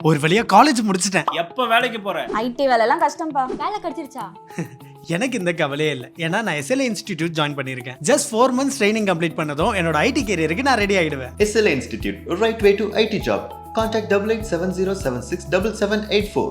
ஒரு வழியா காலேஜ் முடிச்சிட்டேன். எப்ப வேலைக்கு போற? ஐடி வேலைலாம் கஷ்டம்பா. வேலை கிடைச்சிருச்சா? எனக்கு இந்த கவலையே இல்லை, ஏன்னா நான் SLA இன்ஸ்டிடியூட் ஜாயின் பண்ணியிருக்கேன். ஜஸ்ட் 4 months ட்ரைனிங் கம்ப்ளீட் பண்ணதும் என்னோட ஐடி கேரியருக்கு நான் ரெடி ஆயிடுவேன். SLA Institute, a right way to IT job. Contact 8870767784.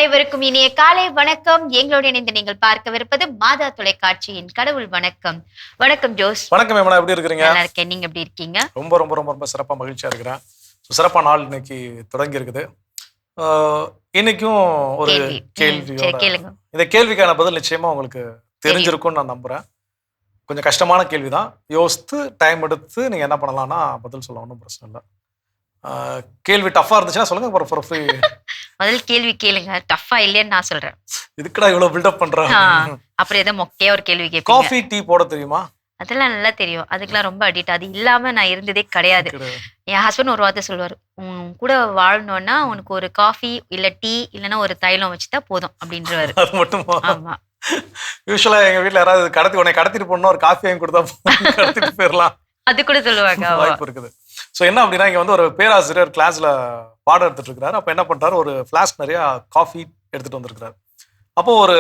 அனைவருக்கும் இனிய காலை வணக்கம். எங்களோட இணைந்து நீங்கள் பார்க்கவிருப்பது மாதா தொலைக்காட்சியின் கடவுள் வணக்கம். வணக்கம் ஜோஸ். வணக்கம் மேம், எப்படி இருக்கீங்க? நல்லா இருக்கேன், நீங்க எப்படி இருக்கீங்க? ரொம்ப ரொம்ப ரொம்ப ரொம்ப சிறப்பா மகிழ்ச்சியா இருக்கிறேன். சிறப்பான நாள் இன்னைக்கு தொடங்கி இருக்குது. இன்னைக்கும் ஒரு கேள்வியோட, இந்த கேள்விக்கான பதில் நிச்சயமா உங்களுக்கு தெரிஞ்சிருக்கும்னு நான் நம்புறேன். கொஞ்சம் கஷ்டமான கேள்விதான், யோசித்து டைம் எடுத்து நீங்க என்ன பண்ணலாம்னா பதில் சொல்ல ஒன்றும் பிரச்சனை இல்லை. கேள்வி டஃபா இருந்துச்சுன்னா சொல்லுங்க, அப்புறம் ஃப்ரீ. முதல் கேள்வி கேளுங்க, டஃபா இல்லைன்னு நான் சொல்றேன். இதுக்குடா இவ்வளவு பில்டப் பண்றேன்? அப்புறம் ஏதோ மொக்கையா ஒரு கேள்வி கேட்பீங்க. காஃபி டீ போட தெரியுமா? அதெல்லாம் நல்லா தெரியும், அதுக்கெல்லாம் ரொம்ப அடிக்ட். அது இல்லாம நான் இருந்ததே கிடையாது. என் ஹஸ்பண்ட் ஒரு வார்த்தை சொல்லுவாரு, உன் கூட வாழணும்னா உனக்கு ஒரு காஃபி இல்ல டீ இல்லைன்னா ஒரு தைலம் வச்சுதான் போதும் அப்படின்றவாரு. அது மட்டுமா? ஆமா. யூஸ்வலா எங்க வீட்டுல யாராவது உன்னை கடத்திட்டு போனா ஒரு காஃபி வாங்கி கொடுத்தா கடத்திட்டு போயிடலாம், அது கூட சொல்லுவாங்க. வாய்ப்பு இருக்குது. ஸோ என்ன அப்படின்னா, இங்க வந்து ஒரு பேராசிரியர் கிளாஸ்ல பாடம் எடுத்துட்டு இருக்கிறாரு. அப்ப என்ன பண்றாரு, ஒரு ஃபிளாஸ்க் நிறைய காஃபி எடுத்துட்டு வந்திருக்கிறாரு. அப்போ ஒரு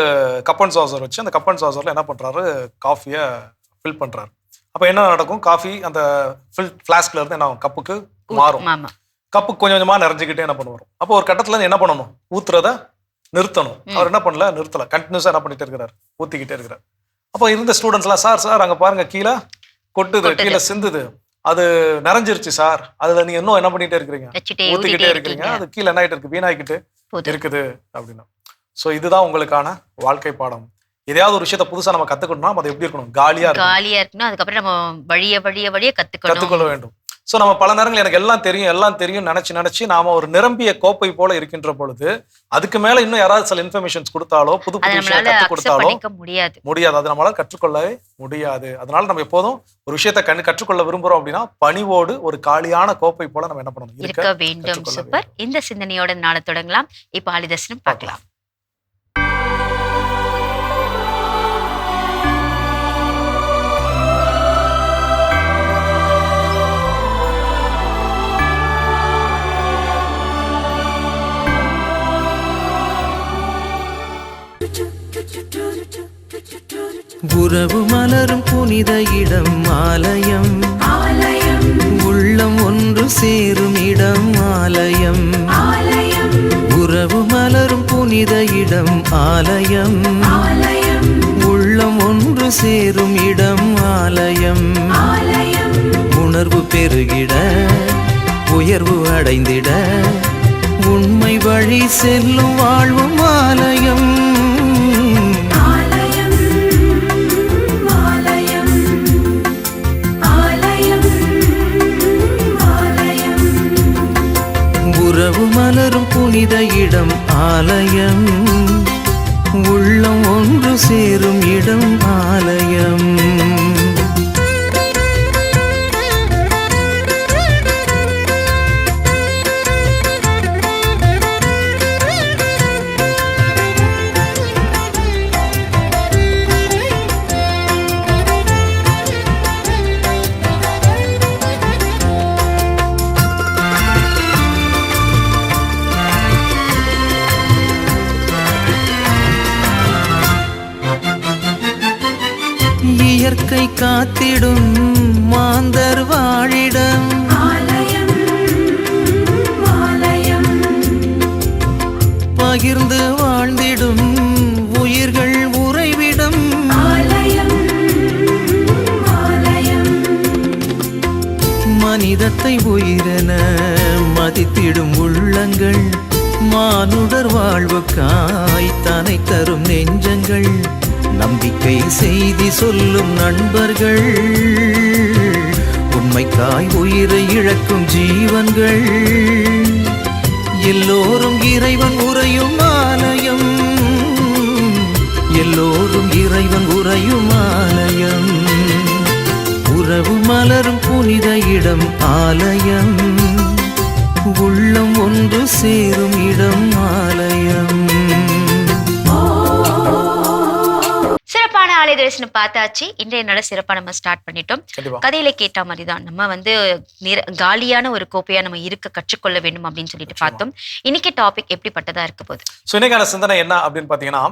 கப் அண்ட் சாசர் வச்சு அந்த கப் அண்ட் சாசர்ல என்ன பண்றாரு, காஃபியை ஃபில் பண்றாரு. அப்ப என்ன நடக்கும், காஃபி அந்த ஃபிளாஸ்க்ல இருந்து என்ன கப்புக்கு மாறும். கப்பு கொஞ்சம் கொஞ்சமா நிறைஞ்சுக்கிட்டே என்ன பண்ணுவார். அப்போ ஒரு கட்டத்துல என்ன பண்ணணும், ஊத்துறத நிறுத்தணும். அவர் என்ன பண்ணல, நிறுத்தல, கண்டினியூஸா என்ன பண்ணிட்டே இருக்கிறார், ஊத்திக்கிட்டே இருக்கிறார். அப்போ இருந்த ஸ்டூடெண்ட்ஸ் எல்லாம், சார் அங்க பாருங்க கீழே கொட்டுது, கீழே சிந்துது, அது நிறைஞ்சிருச்சு சார், அதுல நீங்க இன்னும் என்ன பண்ணிட்டே இருக்கிறீங்க, ஊத்திக்கிட்டே இருக்கிறீங்க, அது கீழே என்ன ஆயிட்டு இருக்கு, வீணாகிக்கிட்டு இருக்குது அப்படின்னா. சோ இதுதான் உங்களுக்கான வாழ்க்கை பாடம். எதையாவது ஒரு விஷயத்த புதுசா நம்ம கத்துக்கணும்னா அது எப்படி இருக்கணும், காலியா இருக்கணும். அதுக்கப்புறம் நம்ம வழிய கத்துக்கொள்ள வேண்டும். சோ நம்ம பல நேரங்கள் எனக்கு எல்லாம் தெரியும் நினைச்சு நாம ஒரு நிரம்பிய கோப்பை போல இருக்கின்ற பொழுது அதுக்கு மேல இன்னும் யாராவது சில இன்ஃபர்மேஷன்ஸ் கொடுத்தாலோ புது விஷயம் கற்றுக் கொடுத்தாலோ முடியாது, அது நம்மளால கற்றுக்கொள்ளவே முடியாது. அதனால நம்ம எப்போதும் ஒரு விஷயத்தை கற்றுக்கொள்ள விரும்புறோம் அப்படின்னா பணிவோடு ஒரு காலியான கோப்பை போல நம்ம என்ன பண்ணணும், இருக்க வேண்டும். சூப்பர். இந்த சிந்தனையோட நாளை தொடங்கலாம். இப்ப ஆலிதர்சனம் பார்க்கலாம். உறவு மலரும் புனித இடம் ஆலயம், உள்ளம் ஒன்று சேரும் இடம் ஆலயம். உறவு மலரும் புனித இடம் ஆலயம், உள்ளம் ஒன்று சேரும் இடம் ஆலயம். உணர்வு பெருகிட உயர்வு அடைந்திட உண்மை வழி செல்லும் வாழ்வும் ஆலயம். உறவு மலரும் புனித இடம் ஆலயம், உள்ளம் ஒன்று சேரும் இடம் ஆலயம். இயற்கை காத்திடும் மாந்தர் வாழிடம், பகிர்ந்து வாழ்ந்திடும் உயிர்கள் உறைவிடம். மனிதத்தை உயிரென மதித்திடும் உள்ளங்கள் மானுடர் வாழ்வுக்காய் தனை தரும் நெஞ்சங்கள், நம்பிக்கை செய்தி சொல்லும் நண்பர்கள், உண்மைக்காய் உயிரை இழக்கும் ஜீவன்கள், எல்லோரும் இறைவன் உறையும் ஆலயம், எல்லோரும் இறைவன் உறையும் ஆலயம், உறவு மலரும் புனித இடம் ஆலயம், உள்ளம் ஒன்று சேரும் இடம் ஆலயம். சிறப்பான ஆலய தரிசனம் பார்த்தாச்சு. இன்றைய நாள சிறப்பா நம்ம ஸ்டார்ட் பண்ணிட்டோம். கண்டிப்பா. கதையில கேட்ட மாதிரி தான் நம்ம வந்து காலியான ஒரு கோப்பையா நம்ம இருக்க கற்றுக்கொள்ள வேண்டும் அப்படின்னு சொல்லிட்டு பார்த்தோம். இன்னைக்கு டாபிக் எப்படிப்பட்டதா இருக்க போகுது? ஸோ இன்னைக்கான சிந்தனை என்ன அப்படின்னு பார்த்தீங்கன்னா,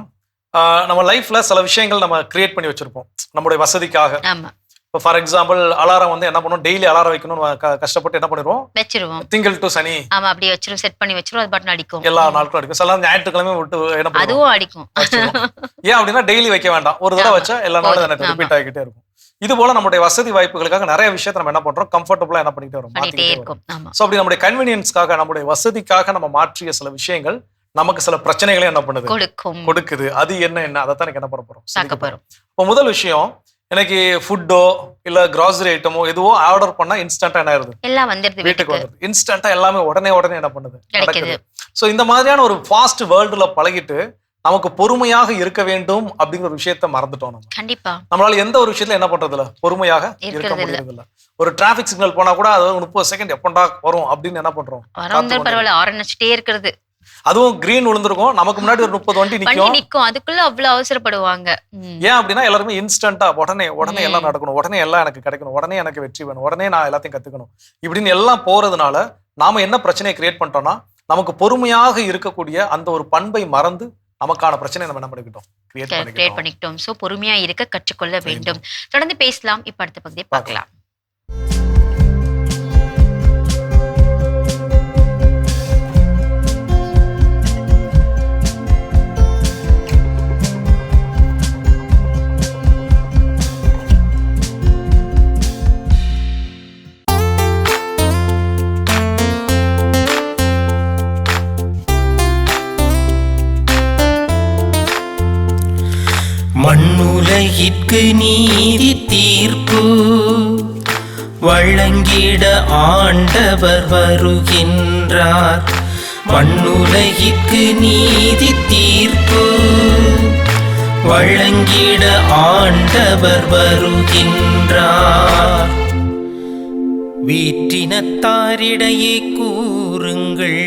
நம்ம லைஃப்ல சில விஷயங்கள் நம்ம கிரியேட் பண்ணி வச்சிருப்போம் நம்மளுடைய வசதிக்காக. ஆமா. இப்போ ஃபார் எக்ஸாம்பிள் அலாரம் வந்து என்ன பண்ணுவோம், டெய்லி அலாரம் வைக்கணும்னு கஷ்டப்பட்டு என்ன பண்ணிடுவோம், வச்சிருவோம். திங்கள் டு சனி ஆமா, அப்படியே வச்சிரும், செட் பண்ணி வச்சிரும், அது பட்டன் அடிக்கும். எல்லா நாட்களும் அடிக்கும். சில ஞாயிற்றுக்கிழமை விட்டு என்ன பண்ணுவோம், அதுவும் அடிக்கும். ஏன் அப்படின்னா டெய்லி வைக்க வேண்டாம், ஒரு தடவை வச்சா எல்லா நாளும் எனக்கு ரிப்பீட் ஆகிக்கிட்டே இருக்கும். இது போல நம்மளுடைய வசதி வாய்ப்புகளுக்காக நிறைய விஷயத்தை நம்ம என்ன பண்றோம், கம்ஃபர்டபுளா என்ன பண்ணிட்டே வரும், மாத்திட்டே இருக்கும். ஸோ அப்படி நம்முடைய கன்வீனியன்ஸ்க்காக, நம்முடைய வசதிக்காக நம்ம மாற்றிய சில விஷயங்கள் நமக்கு சில பிரச்சனைகளை என்ன பண்ணுது, கொடுக்குது. அது என்ன அதைத்தான் எனக்கு என்ன பண்ண போறோம். இப்போ முதல் விஷயம், எனக்கு ஃபுட்டோ இல்ல கிராசரி ஐட்டமோ எதுவோ ஆர்டர் பண்ணா இன்ஸ்டன்டா என்ன ஆயிருது, எல்லாம் வந்துருது, வீட்டுக்கு வந்துருது. இன்ஸ்டன்டா எல்லாமே உடனே என்ன பண்ணுது, நடக்குது. சோ இந்த மாதிரியான ஒரு ஃபாஸ்ட் வேர்ல்டுல பழகிட்டு நமக்கு பொறுமையாக இருக்க வேண்டும் அப்படிங்கிற ஒரு விஷயத்த மறந்துட்டோம். நம்ம கண்டிப்பா நம்மளால எந்த ஒரு விஷயத்துல என்ன பண்றது இல்ல, பொறுமையாக இருக்க முடியறது இல்ல. ஒரு டிராபிக் சிக்னல் போனா கூட அது 30 செகண்ட் எப்பண்டா வரும் அப்படின்னு என்ன பண்றோம், பரவாயில்ல ஆரம்பிச்சுட்டே இருக்கிறது. அதுவும் கிரீன் விழுந்திருக்கும், நமக்கு முன்னாடி ஒரு 30 வண்டி நிக்கும், அதுக்குள்ள அவ்வளவு அவசரப்படுவாங்க. ஏன் அப்படின்னா எல்லாருமே இன்ஸ்டன்டா உடனே எல்லாம் நடக்கணும், உடனே எல்லாம் எனக்கு கிடைக்கணும், உடனே எனக்கு வெற்றி வேணும், உடனே நான் எல்லாத்தையும் கத்துக்கணும் இப்படின்னு எல்லாம் போறதுனால நாம என்ன பிரச்சனையை கிரியேட் பண்ணிட்டோம்னா, நமக்கு பொறுமையாக இருக்கக்கூடிய அந்த ஒரு பண்பை மறந்து நமக்கான பிரச்சனை நம்ம என்ன பண்ணிக்கிட்டோம், கிரியேட் பண்ணிக்கிட்டோம். சோ பொறுமையா இருக்க கற்றுக்கொள்ள வேண்டும். தொடர்ந்து பேசலாம். இப்ப அடுத்த பகுதியை பார்க்கலாம். மண்ணுலகிற்கு நீதி தீர்ப்பு வழங்கிட ஆண்டவர் வருகின்றார். மண்ணுலகிற்கு நீதி தீர்ப்பு வழங்கிட ஆண்டவர் வருகின்றார். வீற்றினத்தாரிடையே கூறுங்கள்,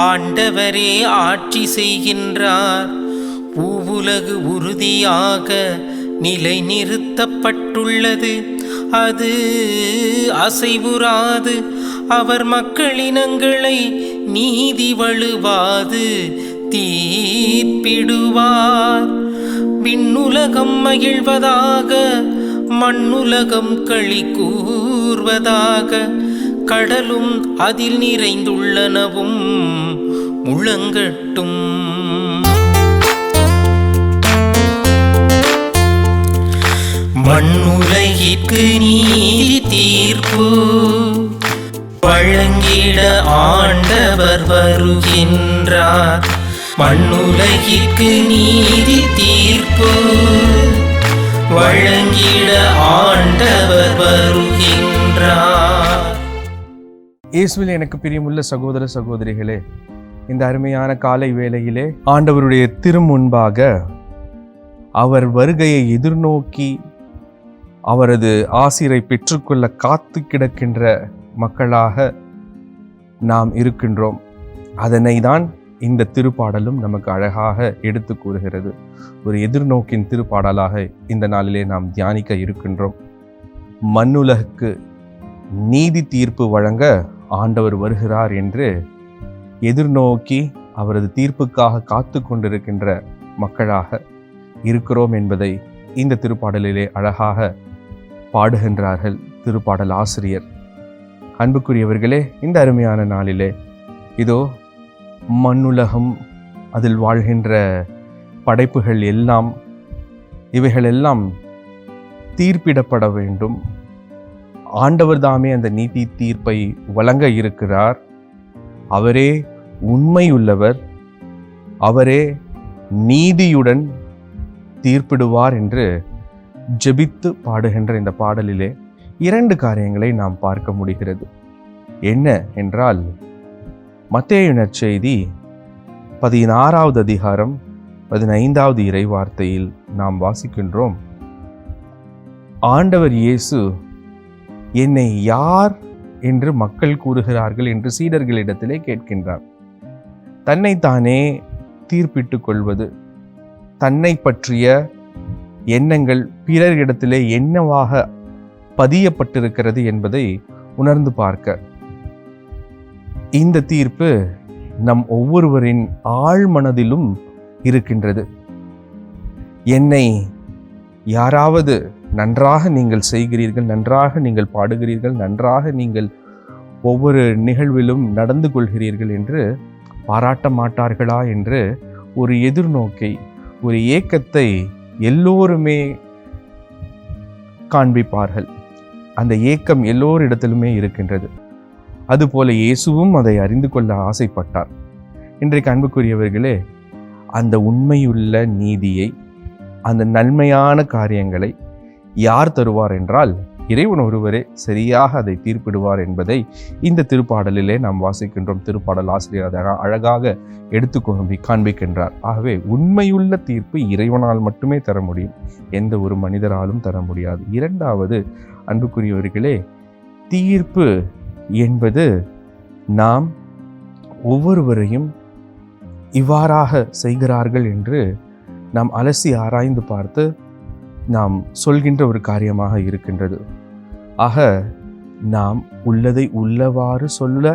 ஆண்டவரே ஆட்சி செய்கின்றார். பூவுலகு உறுதியாக நிலை நிறுத்தப்பட்டுள்ளது, அது அசைவுறாது. அவர் மக்களினங்களை நீதி வழுவாது தீர்ப்பிடுவார். விண்ணுலகம் மகிழ்வதாக, மண்ணுலகம் களி கூர்வதாக, கடலும் அதில் நிறைந்துள்ளனவும் முழங்கட்டும். மண்ணுலகிற்கு நீதி தீர்ப்பு வழங்கிட ஆண்டவர் வருகின்றார். மண்ணுலகிற்கு நீதி தீர்ப்பு வழங்கிட ஆண்டவர் வருகின்றார். இயேசுவில் எனக்கு பிரியமுள்ள சகோதர சகோதரிகளே, இந்த அருமையான காலை வேளையிலே ஆண்டவருடைய திருமுன்பாக அவர் வருகையை எதிர்நோக்கி அவரது ஆசீரை பெற்றுக்கொள்ள காத்து கிடக்கின்ற மக்களாக நாம் இருக்கின்றோம். அதனை தான் இந்த திருப்பாடலும் நமக்கு அழகாக எடுத்து கூறுகிறது. ஒரு எதிர்நோக்கின் திருப்பாடலாக இந்த நாளிலே நாம் தியானிக்க இருக்கின்றோம். மண்ணுலகுக்கு நீதி தீர்ப்பு வழங்க ஆண்டவர் வருகிறார் என்று எதிர்நோக்கி அவரது தீர்ப்புக்காக காத்து கொண்டிருக்கின்ற மக்களாக இருக்கிறோம் என்பதை இந்த திருப்பாடலிலே அழகாக பாடுகின்றார்கள் திருப்பாடல் ஆசிரியர். அன்புக்குரியவர்களே, இந்த அருமையான நாளிலே இதோ மண்ணுலகம், அதில் வாழ்கின்ற படைப்புகள் எல்லாம், இவைகளெல்லாம் தீர்ப்பிடப்பட வேண்டும். ஆண்டவர் தாமே அந்த நீதி தீர்ப்பை வழங்க இருக்கிறார். அவரே உண்மையுள்ளவர், அவரே நீதியுடன் தீர்ப்பிடுவார் என்று ஜெபித்து பாடுகின்ற இந்த பாடலிலே 2 காரியங்களை நாம் பார்க்க முடிகிறது. என்ன என்றால், மத்தேயு நற்செய்தி 16வது அதிகாரம் 15வது இறை வார்த்தையில் நாம் வாசிக்கின்றோம், ஆண்டவர் இயேசு என்னை யார் என்று மக்கள் கூறுகிறார்கள் என்று சீடர்களிடத்திலே கேட்கின்றார். தன்னைத்தானே தீர்ப்பிட்டுக் கொள்வது, தன்னை பற்றிய எண்ணங்கள் பிறரிடத்திலே என்னவாக பதியப்பட்டிருக்கிறது என்பதை உணர்ந்து பார்க்க, இந்த தீர்ப்பு நம் ஒவ்வொருவரின் ஆழ்மனதிலும் இருக்கின்றது. என்னை யாராவது நன்றாக நீங்கள் செய்கிறீர்கள், நன்றாக நீங்கள் பாடுகிறீர்கள், நன்றாக நீங்கள் ஒவ்வொரு நிகழ்விலும் நடந்து கொள்கிறீர்கள் என்று பாராட்ட மாட்டார்களா என்று ஒரு எதிர்நோக்கை, ஒரு ஏக்கத்தை எல்லோருமே காண்பிப்பார்கள். அந்த ஏக்கம் எல்லோரிடத்திலுமே இருக்கின்றது. அதுபோல இயேசுவும் அதை அறிந்து கொள்ள ஆசைப்பட்டார். இன்றைக்கு அன்புக்குரியவர்களே, அந்த உண்மையுள்ள நீதியை, அந்த நன்மையான காரியங்களை யார் தருவார் என்றால் இறைவன் ஒருவரே சரியாக அதை தீர்ப்பிடுவார் என்பதை இந்த திருப்பாடலிலே நாம் வாசிக்கின்றோம். திருப்பாடல் ஆசிரியர் அழகாக எடுத்து காண்பிக்கின்றார். ஆகவே உண்மையுள்ள தீர்ப்பு இறைவனால் மட்டுமே தர முடியும், எந்த ஒரு மனிதராலும் தர முடியாது. 2வது அன்புக்குரியவர்களே, தீர்ப்பு என்பது நாம் ஒவ்வொருவரையும் இவ்வாறாக செய்கிறார்கள் என்று நாம் அலசி ஆராய்ந்து பார்த்து நாம் சொல்கின்ற ஒரு காரியமாக இருக்கின்றது. ஆக நாம் உள்ளதை உள்ளவாறு சொல்ல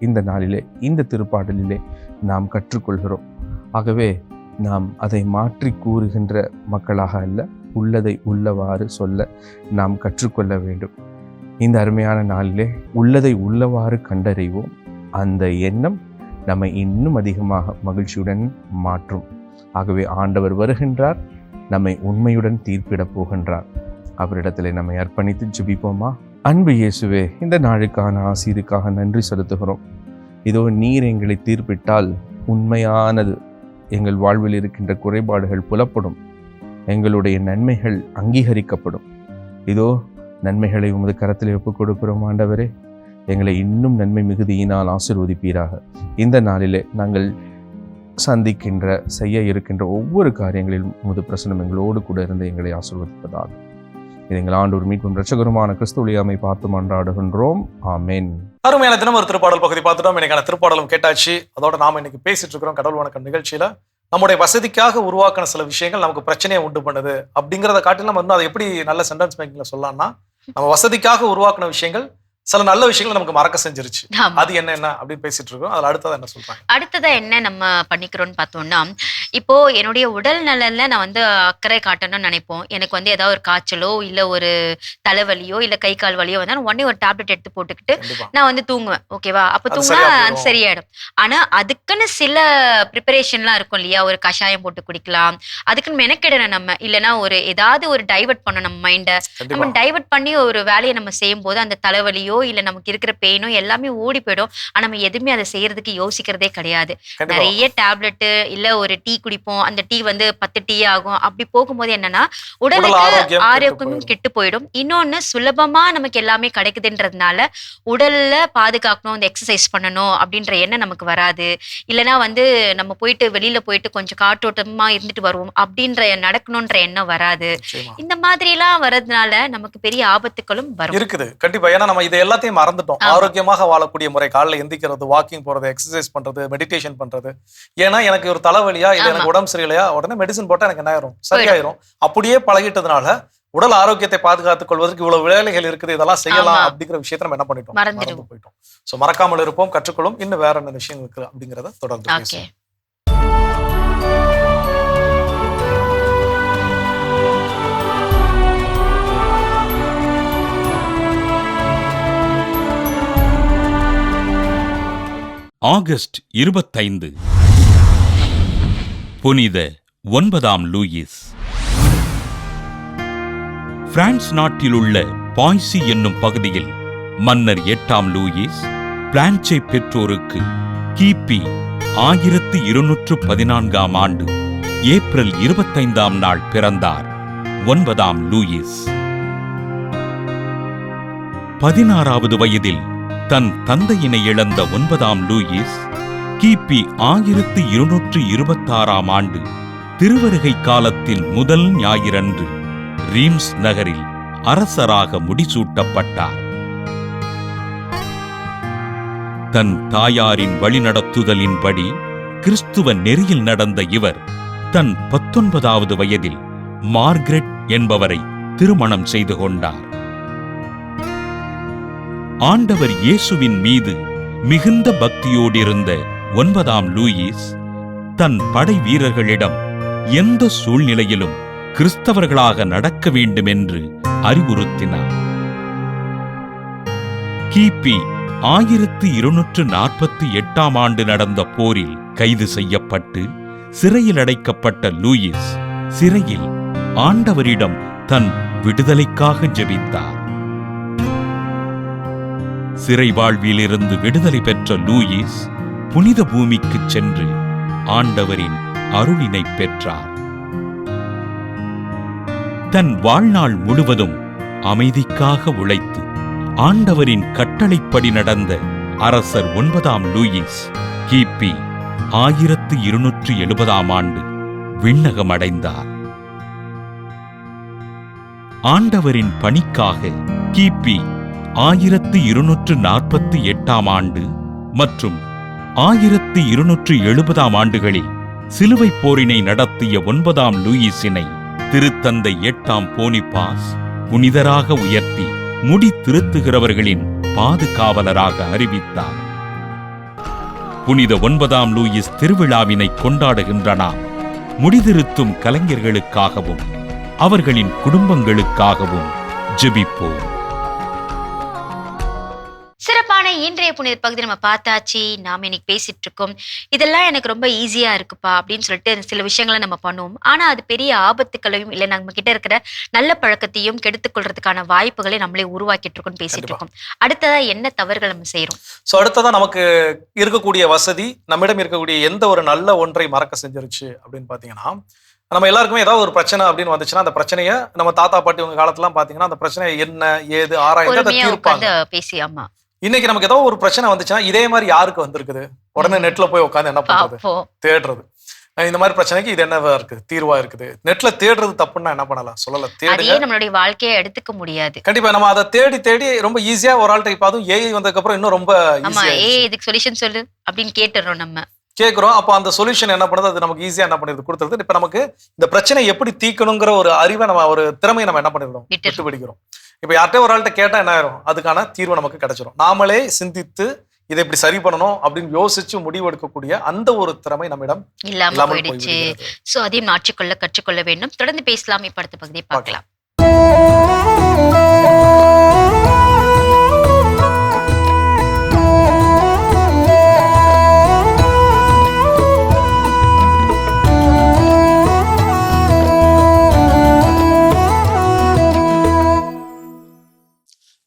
இந்த நாளிலே, இந்த திருப்பாடலிலே நாம் கற்றுக்கொள்கிறோம். ஆகவே நாம் அதை மாற்றி கூறுகின்ற மக்களாக அல்ல, உள்ளதை உள்ளவாறு சொல்ல நாம் கற்றுக்கொள்ள வேண்டும். இந்த அருமையான நாளிலே உள்ளதை உள்ளவாறு கண்டறிவோம். அந்த எண்ணம் நம்மை இன்னும் அதிகமாக மகிழ்ச்சியுடன் மாற்றும். ஆகவே ஆண்டவர் வருகின்றார், நம்மை உண்மையுடன் தீர்ப்பிடப் போகின்றார். அவரிடத்திலே நம்மை அர்ப்பணித்து ஜெபிப்போமா? அன்பு இயேசுவே, இந்த நாளுக்கான ஆசீருக்காக நன்றி செலுத்துகிறோம். இதோ நீர் எங்களை தீர்ப்பிட்டால் உண்மையானது எங்கள் வாழ்வில் இருக்கின்ற குறைபாடுகள் புலப்படும், எங்களுடைய நன்மைகள் அங்கீகரிக்கப்படும். இதோ நன்மைகளை உமது கரத்தில் ஒப்புக் கொடுக்கிறோம். ஆண்டவரே, எங்களை இன்னும் நன்மை மிகுதியினால் ஆசீர்வதிப்பீராக. இந்த நாளிலே நாங்கள் சந்திக்கின்ற, செய்ய இருக்கின்ற ஒவ்வொரு காரியங்களிலும் உமது பிரசனம் எங்களோடு கூட இருந்து எங்களை ஆசீர்வதிப்பதாக. இது எங்கள் ஆண்டவர் மீட்பும் இரட்சகருமான கிறிஸ்து வழியாமை பார்த்து மன்றாடுகின்றோம். ஆமென். அருமையான தினம் ஒரு திருப்பாடல் பகுதி பார்த்துட்டோம். இன்னைக்கான திருப்பாடலும் கேட்டாச்சு. அதோட நாம இன்னைக்கு பேசிட்டு இருக்கிறோம் கடவுள் வணக்கம் நிகழ்ச்சியில. நம்முடைய வசதிக்காக உருவாக்கின சில விஷயங்கள் நமக்கு பிரச்சனையை உண்டு பண்ணுது அப்படிங்கிறத காட்டிலும் நம்ம இன்னும் அதை எப்படி நல்ல சென்டென்ஸ் மேக்கிங்ல சொல்லலாம்னா, நம்ம வசதிக்காக உருவாக்கின விஷயங்கள் சில நல்ல விஷயங்கள் நமக்கு மறக்க செஞ்சிருச்சு. ஆமா. அது என்ன அப்படின்னு பேசிட்டு இருக்கோம். அதுல அடுத்ததா என்ன சொல்றாங்க? அடுத்ததா என்ன நம்ம பண்ணிக்கிறோம்னு பார்த்தோம்னா, இப்போ என்னுடைய உடல் நலன்ல நான் வந்து அக்கறை காட்டணும்னு நினைப்போம். எனக்கு வந்து ஏதாவது ஒரு காய்ச்சலோ இல்ல ஒரு தலைவலியோ இல்ல கை கால் வலியோ வந்தா உடனே ஒரு டேப்லெட் எடுத்து போட்டுக்கிட்டு கண்டிப்பா. நான் வந்து தூங்குவேன். ஓகேவா? அப்ப அது தூங்கினா சரியா அது போயிடும். சரியாயிடும். ஆனா அதுக்குன்னு சில ப்ரிப்பரேஷன்லாம் இருக்கும் இல்லையா? ஒரு கஷாயம் போட்டு குடிக்கலாம், அதுக்குன்னு மெனக்கெடணும் நம்ம. இல்லைன்னா ஒரு ஏதாவது ஒரு டைவர்ட் பண்ணணும் நம்ம மைண்டை. நம்ம கண்டிப்பா. டைவர்ட் பண்ணி ஒரு வேலையை நம்ம செய்யும் போது அந்த தலைவலியோ இல்ல நமக்கு இருக்கிற பெயினோ எல்லாமே ஓடி போயிடும். ஆனா நம்ம எதுவுமே அதை செய்யறதுக்கு யோசிக்கிறதே கிடையாது. கண்டிப்பா. நிறைய டேப்லெட் இல்ல ஒரு டீ குடிப்போம், அந்த டீ வந்து 10 டீ ஆகும். அப்படி போகும்போது என்னன்னா உடல் உடலுக்கு ஆரோக்கியம் ஆரோக்கியமும் கெட்டு கெட்டு போயிடும். இன்னொன்னு சுலபமா நமக்கு எல்லாமே கிடைக்குதுன்றதுனால உடல்ல பாதுகாக்கணும், இந்த எக்ஸசைஸ் பண்ணணும் அப்படின்ற எண்ணம் நமக்கு வராது. இல்லைன்னா வந்து நம்ம போயிட்டு வெளியில போயிட்டு கொஞ்சம் காற்றோட்டமா இருந்துட்டு வருவோம் அப்படின்ற நடக்கணும்ன்ற எண்ணம் வராது. நிச்சயமா. இந்த மாதிரி எல்லாம் வர்றதுனால நமக்கு பெரிய ஆபத்துக்களும் வரும். இருக்குது கண்டிப்பா. ஏன்னா நம்ம இதை எல்லாத்தையும் மறந்துட்டோம். ஆமா. ஆரோக்கியமாக வாழக்கூடிய முறை, காலைல எந்திக்கிறது, வாக்கிங் போறது, எக்ஸசைஸ் பண்றது, மெடிடேஷன் பண்றது. ஏன்னா எனக்கு ஒரு தலைவலியா இல்ல ஆமா. எனக்கு உடம்பு சரியில்லையா, உடனே மெடிசன் போட்டா எனக்கு என்ன ஆயிரும்? சரியாயிரும். அப்படியே பழகிட்டதுனால உடல் ஆரோக்கியத்தை பாதுகாத்துக் கொள்வதற்கு இவ்வளவு வேலைகள் இருக்குது, இதெல்லாம் செய்யலாம் ஆமா. அப்படிங்கிற விஷயத்தை நம்ம என்ன பண்ணிட்டோம்? மறந்துடுவோம். மறந்து போயிட்டோம். சோ மறக்காமல் இருப்போம், கற்றுக்கொள்ளும். இன்னும் வேற என்ன விஷயம் இருக்கு அப்படிங்கறத தொடர்ந்து ஓகே. பேசுவோம். ஆகஸ்ட் 25 புனித 9ஆம் லூயிஸ். பிரான்ஸ் நாட்டில் உள்ள பாய்சி என்னும் பகுதியில் மன்னர் 8ஆம் லூயிஸ் பிளான்சை பெற்றோருக்கு கிபி 1214ஆம் ஆண்டு ஏப்ரல் 25ஆம் நாள் பிறந்தார் 9ஆம் லூயிஸ். 16வது வயதில் தன் தந்தையினை இழந்த 9ஆம் லூயிஸ் கிபி 1226ஆம் ஆண்டு திருவருகை காலத்தில் முதல் ஞாயிறன்று ரீம்ஸ் நகரில் அரசராக முடிசூட்டப்பட்டார். தன் தாயாரின் வழிநடத்துதலின்படி கிறிஸ்துவ நெறியில் நடந்த இவர் தன் 19வது வயதில் மார்கரெட் என்பவரை திருமணம் செய்து கொண்டார். ஆண்டவர் இயேசுவின் மீது மிகுந்த பக்தியோடிருந்த 9ஆம் லூயிஸ் தன் படை வீரர்களிடம் எந்த சூழ்நிலையிலும் கிறிஸ்தவர்களாக நடக்க வேண்டும் என்று அறிவுறுத்தினார். கிபி 1248ஆம் ஆண்டு நடந்த போரில் கைது செய்யப்பட்டு சிறையில் அடைக்கப்பட்ட லூயிஸ் சிறையில் ஆண்டவரிடம் தன் விடுதலைக்காக ஜெபித்தார். சிறை வாழ்விலிருந்து விடுதலை பெற்ற லூயிஸ் புனித பூமிக்கு சென்று ஆண்டவரின் அருளினை பெற்றார். தன் வாழ்நாள் முழுவதும் அமைதிக்காக உழைத்து ஆண்டவரின் கட்டளைப்படி நடந்த அரசர் 9ஆம் லூயிஸ் கிபி 1270ஆம் ஆண்டு விண்ணகமடைந்தார். ஆண்டவரின் பணிக்காக கிபி 1248ஆம் ஆண்டு மற்றும் 1270ஆம் ஆண்டுகளில் சிலுவை போரினை நடத்திய 9ஆம் லூயிஸினை திருத்தந்தை 8ஆம் போனிபாஸ் புனிதராக உயர்த்தி முடி திருத்துகிறவர்களின் பாதுகாவலராக அறிவித்தார். புனித 9ஆம் லூயிஸ் திருவிழாவினை கொண்டாடுகின்ற நாம் முடிதிருத்தும் கலைஞர்களுக்காகவும் அவர்களின் குடும்பங்களுக்காகவும் ஜெபிப்போம். சிறப்பான இன்றைய புனித பகுதி நம்ம பார்த்தாச்சு. நாம இன்னைக்கு பேசிட்டு இருக்கோம். இதெல்லாம் எனக்கு ரொம்ப ஈஸியா இருக்குப்பா அப்படின்னு சொல்லிட்டு சில விஷயங்களை நம்ம பண்ணுவோம். ஆனா அது பெரிய ஆபத்துக்களையும் இல்லை நம்ம கிட்ட இருக்கிற நல்ல பழக்கத்தையும் கெடுத்துக் கொள்றதுக்கான வாய்ப்புகளை நம்மளே உருவாக்கிட்டு இருக்கோம்னு பேசிட்டு இருக்கோம். அடுத்ததா என்ன தவறுகள் நம்ம செய்யறோம்? ஸோ அடுத்ததான் நமக்கு இருக்கக்கூடிய வசதி, நம்மிடம் இருக்கக்கூடிய எந்த ஒரு நல்ல ஒன்றை மறக்க செஞ்சிருச்சு அப்படின்னு பாத்தீங்கன்னா, நம்ம எல்லாருக்குமே ஏதாவது ஒரு பிரச்சனை அப்படின்னு வந்துச்சுன்னா அந்த பிரச்சனையை நம்ம தாத்தா பாட்டி உங்க காலத்துலாம் பாத்தீங்கன்னா அந்த பிரச்சனை என்ன ஏது ஆராய்ந்து தீர்ப்பாங்க. பேசி ஆமா. இன்னைக்கு நமக்கு ஏதோ ஒரு பிரச்சனை வந்துச்சுன்னா இதே மாதிரி யாருக்கு வந்திருக்குது, உடனே நெட்ல போய் உட்காந்து என்ன பண்றது, தேடுறது. இந்த மாதிரி பிரச்சனைக்கு இது என்னவா இருக்கு, தீர்வா இருக்குது. நெட்ல தேடுறது தப்புன்னா என்ன பண்ணலாம் சொல்லல, தேடுங்க. நம்மளுடைய வாழ்க்கையை எடுத்துக்க முடியாது. கண்டிப்பா நம்ம அதை தேடி தேடி ரொம்ப ஈஸியா ஒரு ஆள்கிட்ட இப்ப அதுவும் ஏஐ வந்ததுக்கு அப்புறம் இன்னும் ரொம்ப இதுக்கு சொல்யூஷன் சொல்லு அப்படின்னு கேட்டுறோம் நம்ம கேட்கிறோம். அப்போ அந்த சொல்யூஷன் என்ன பண்ணுது, அது நமக்கு ஈஸியா என்ன பண்ணிடுது கொடுத்துருது. இப்ப நமக்கு இந்த பிரச்சனை எப்படி தீக்கணுங்கிற ஒரு அறிவை நம்ம ஒரு திறமையை நம்ம என்ன பண்ணிடுறோம், விட்டு பிடிக்கிறோம். இப்ப யார்கிட்ட ஒரு ஆள்கிட்ட கேட்டா என்ன ஆயிரும், அதுக்கான தீர்வு நமக்கு கிடைச்சிடும். நாமளே சிந்தித்து இதை இப்படி சரி பண்ணணும் அப்படின்னு யோசிச்சு முடிவெடுக்கக்கூடிய அந்த ஒரு திறமை நம்மிடம் இல்லாம போயிடுச்சு. சோ அதையும் மாற்றிக்கொள்ள கற்றுக்கொள்ள வேண்டும். தொடர்ந்து பேசலாம். இப்ப அடுத்த பகுதியை பார்க்கலாம்.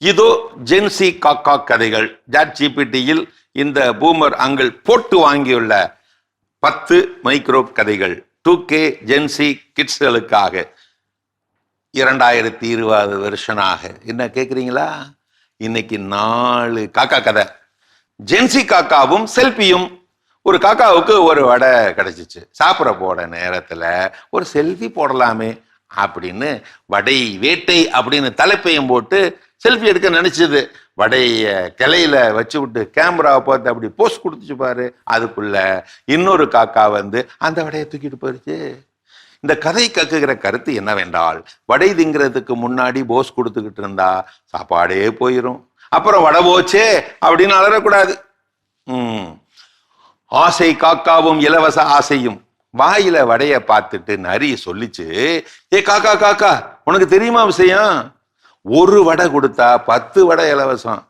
இதோ ஜென்சி காக்கா கதைகள். ChatGPTயில் இந்த பூமர் அங்கிள் போட்டு வாங்கியுள்ள 10 மைக்ரோ கதைகள் 2K ஜென்சி கிட்ஸ்களுக்காக 2020 வருஷனாக. என்ன கேட்குறீங்களா? இன்னைக்கு 4 காக்கா கதை. ஜென்சி காக்காவும் செல்ஃபியும். ஒரு காக்காவுக்கு ஒரு வடை கிடைச்சிச்சு. சாப்பிட போட நேரத்தில் ஒரு செல்ஃபி போடலாமே அப்படின்னு வடை வேட்டை அப்படின்னு தலைப்பையும் போட்டு செல்ஃபி எடுக்க நினைச்சது. வடைய கிளையில வச்சு விட்டு கேமராவை பார்த்து அப்படி போஸ்ட் கொடுத்துச்சு பாரு. அதுக்குள்ள இன்னொரு காக்கா வந்து அந்த வடையை தூக்கிட்டு போயிடுச்சு. இந்த கதை கக்குகிற கருத்து என்னவென்றால், வடை திங்கிறதுக்கு முன்னாடி போஸ் கொடுத்துக்கிட்டு இருந்தா சாப்பாடே போயிடும். அப்புறம் வடை போச்சே அப்படின்னு அலறக்கூடாது. ஆசை காக்காவும் இலவச ஆசையும். வாயில வடைய பார்த்துட்டு நரி சொல்லிச்சு, ஏ காக்கா காக்கா, உனக்கு தெரியுமா விஷயம்? ஒரு வடை கொடுத்தா 10 வடை இலவசம்.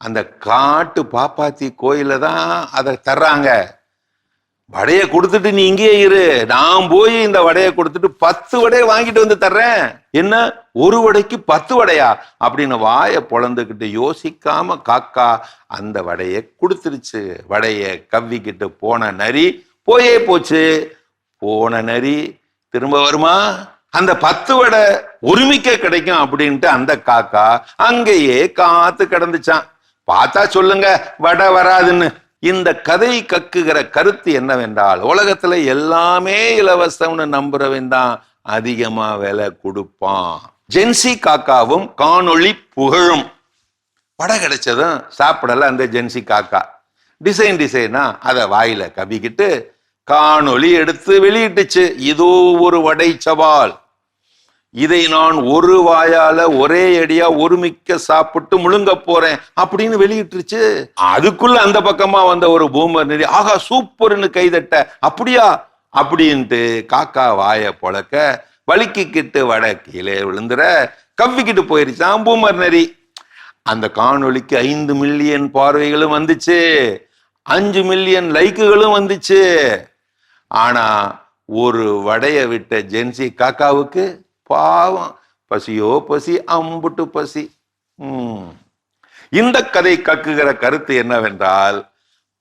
அந்த காட்டு பாப்பாத்தி கோயில தான் அதை தர்றாங்க. வடையை கொடுத்துட்டு நீ இங்கேயே இரு, நான் போய் இந்த வடையை கொடுத்துட்டு 10 வடையை வாங்கிட்டு வந்து தர்றேன். என்ன, ஒரு வடைக்கு 10 வடையா அப்படின்னு வாயை பொளந்துக்கிட்டு யோசிக்காம காக்கா அந்த வடையை கொடுத்துருச்சு. வடையை கவ்விக்கிட்டு போன நரி போயே போச்சு. போன நரி திரும்ப வருமா? அந்த 10 வடை ஒருமிக்க கிடைக்கும் அப்படின்ட்டு அந்த காக்கா அங்கேயே காத்து கிடந்துச்சான். பார்த்தா சொல்லுங்க வடை வராதுன்னு. இந்த கதை கக்குகிற கருத்து என்னவென்றால், உலகத்துல எல்லாமே இலவசம்னு நம்புறவன் தான் அதிகமா விலை கொடுப்பான். ஜென்சி காக்காவும் காணொளி புகழும். வடை கிடைச்சதும் சாப்பிடல அந்த ஜென்சி காக்கா. டிசைனா அதை வாயில கவிக்கிட்டு காணொளி எடுத்து வெளியிட்டுச்சு. இதோ ஒரு வடை சவால், இதை நான் ஒரு வாயால ஒரே அடியா ஒருமிக்க சாப்பிட்டு முழுங்க போறேன் அப்படின்னு வெளியிட்டுருச்சு. அதுக்குள்ள அந்த பக்கமா வந்த ஒரு பூமர் நெறி ஆகா சூப்பர்னு கைதட்ட, அப்படியா அப்படின்ட்டு காக்கா வாய பொழக்க வலிக்கிட்டு வடை கீழே விழுந்துற கவ்விக்கிட்டு போயிருச்சான் பூமர் நெறி. அந்த காணொளிக்கு 5 மில்லியன் பார்வைகளும் வந்துச்சு, 5 மில்லியன் லைக்குகளும் வந்துச்சு. ஆனா ஒரு வடைய விட்ட ஜென்சி காக்காவுக்கு பாவம், பசியோ பசி, அம்புட்டு பசி. இந்த கதை கக்குகிற கருத்து என்னவென்றால்,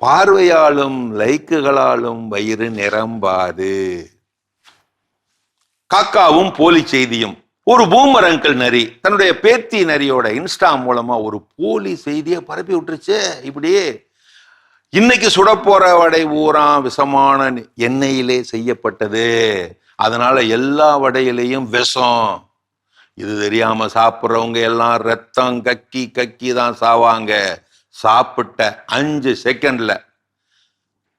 பார்வையாலும் லைக்குகளாலும் வயிறு நிரம்பாது. காக்காவும் போலி செய்தியும். ஒரு பூமர் அங்கிள் நரி தன்னுடைய பேத்தி நரியோட இன்ஸ்டா மூலமா ஒரு போலி செய்தியை பரப்பி விட்டுருச்சு. இப்படியே இன்னைக்கு சுடப்போற வடை ஊரா விஷமான எண்ணெயிலே செய்யப்பட்டது, அதனால எல்லா வடையிலையும் விஷம். இது தெரியாம சாப்பிட்றவங்க எல்லாம் ரத்தம் கக்கி கக்கி தான் சாவாங்க. சாப்பிட்ட 5 செகண்ட்ல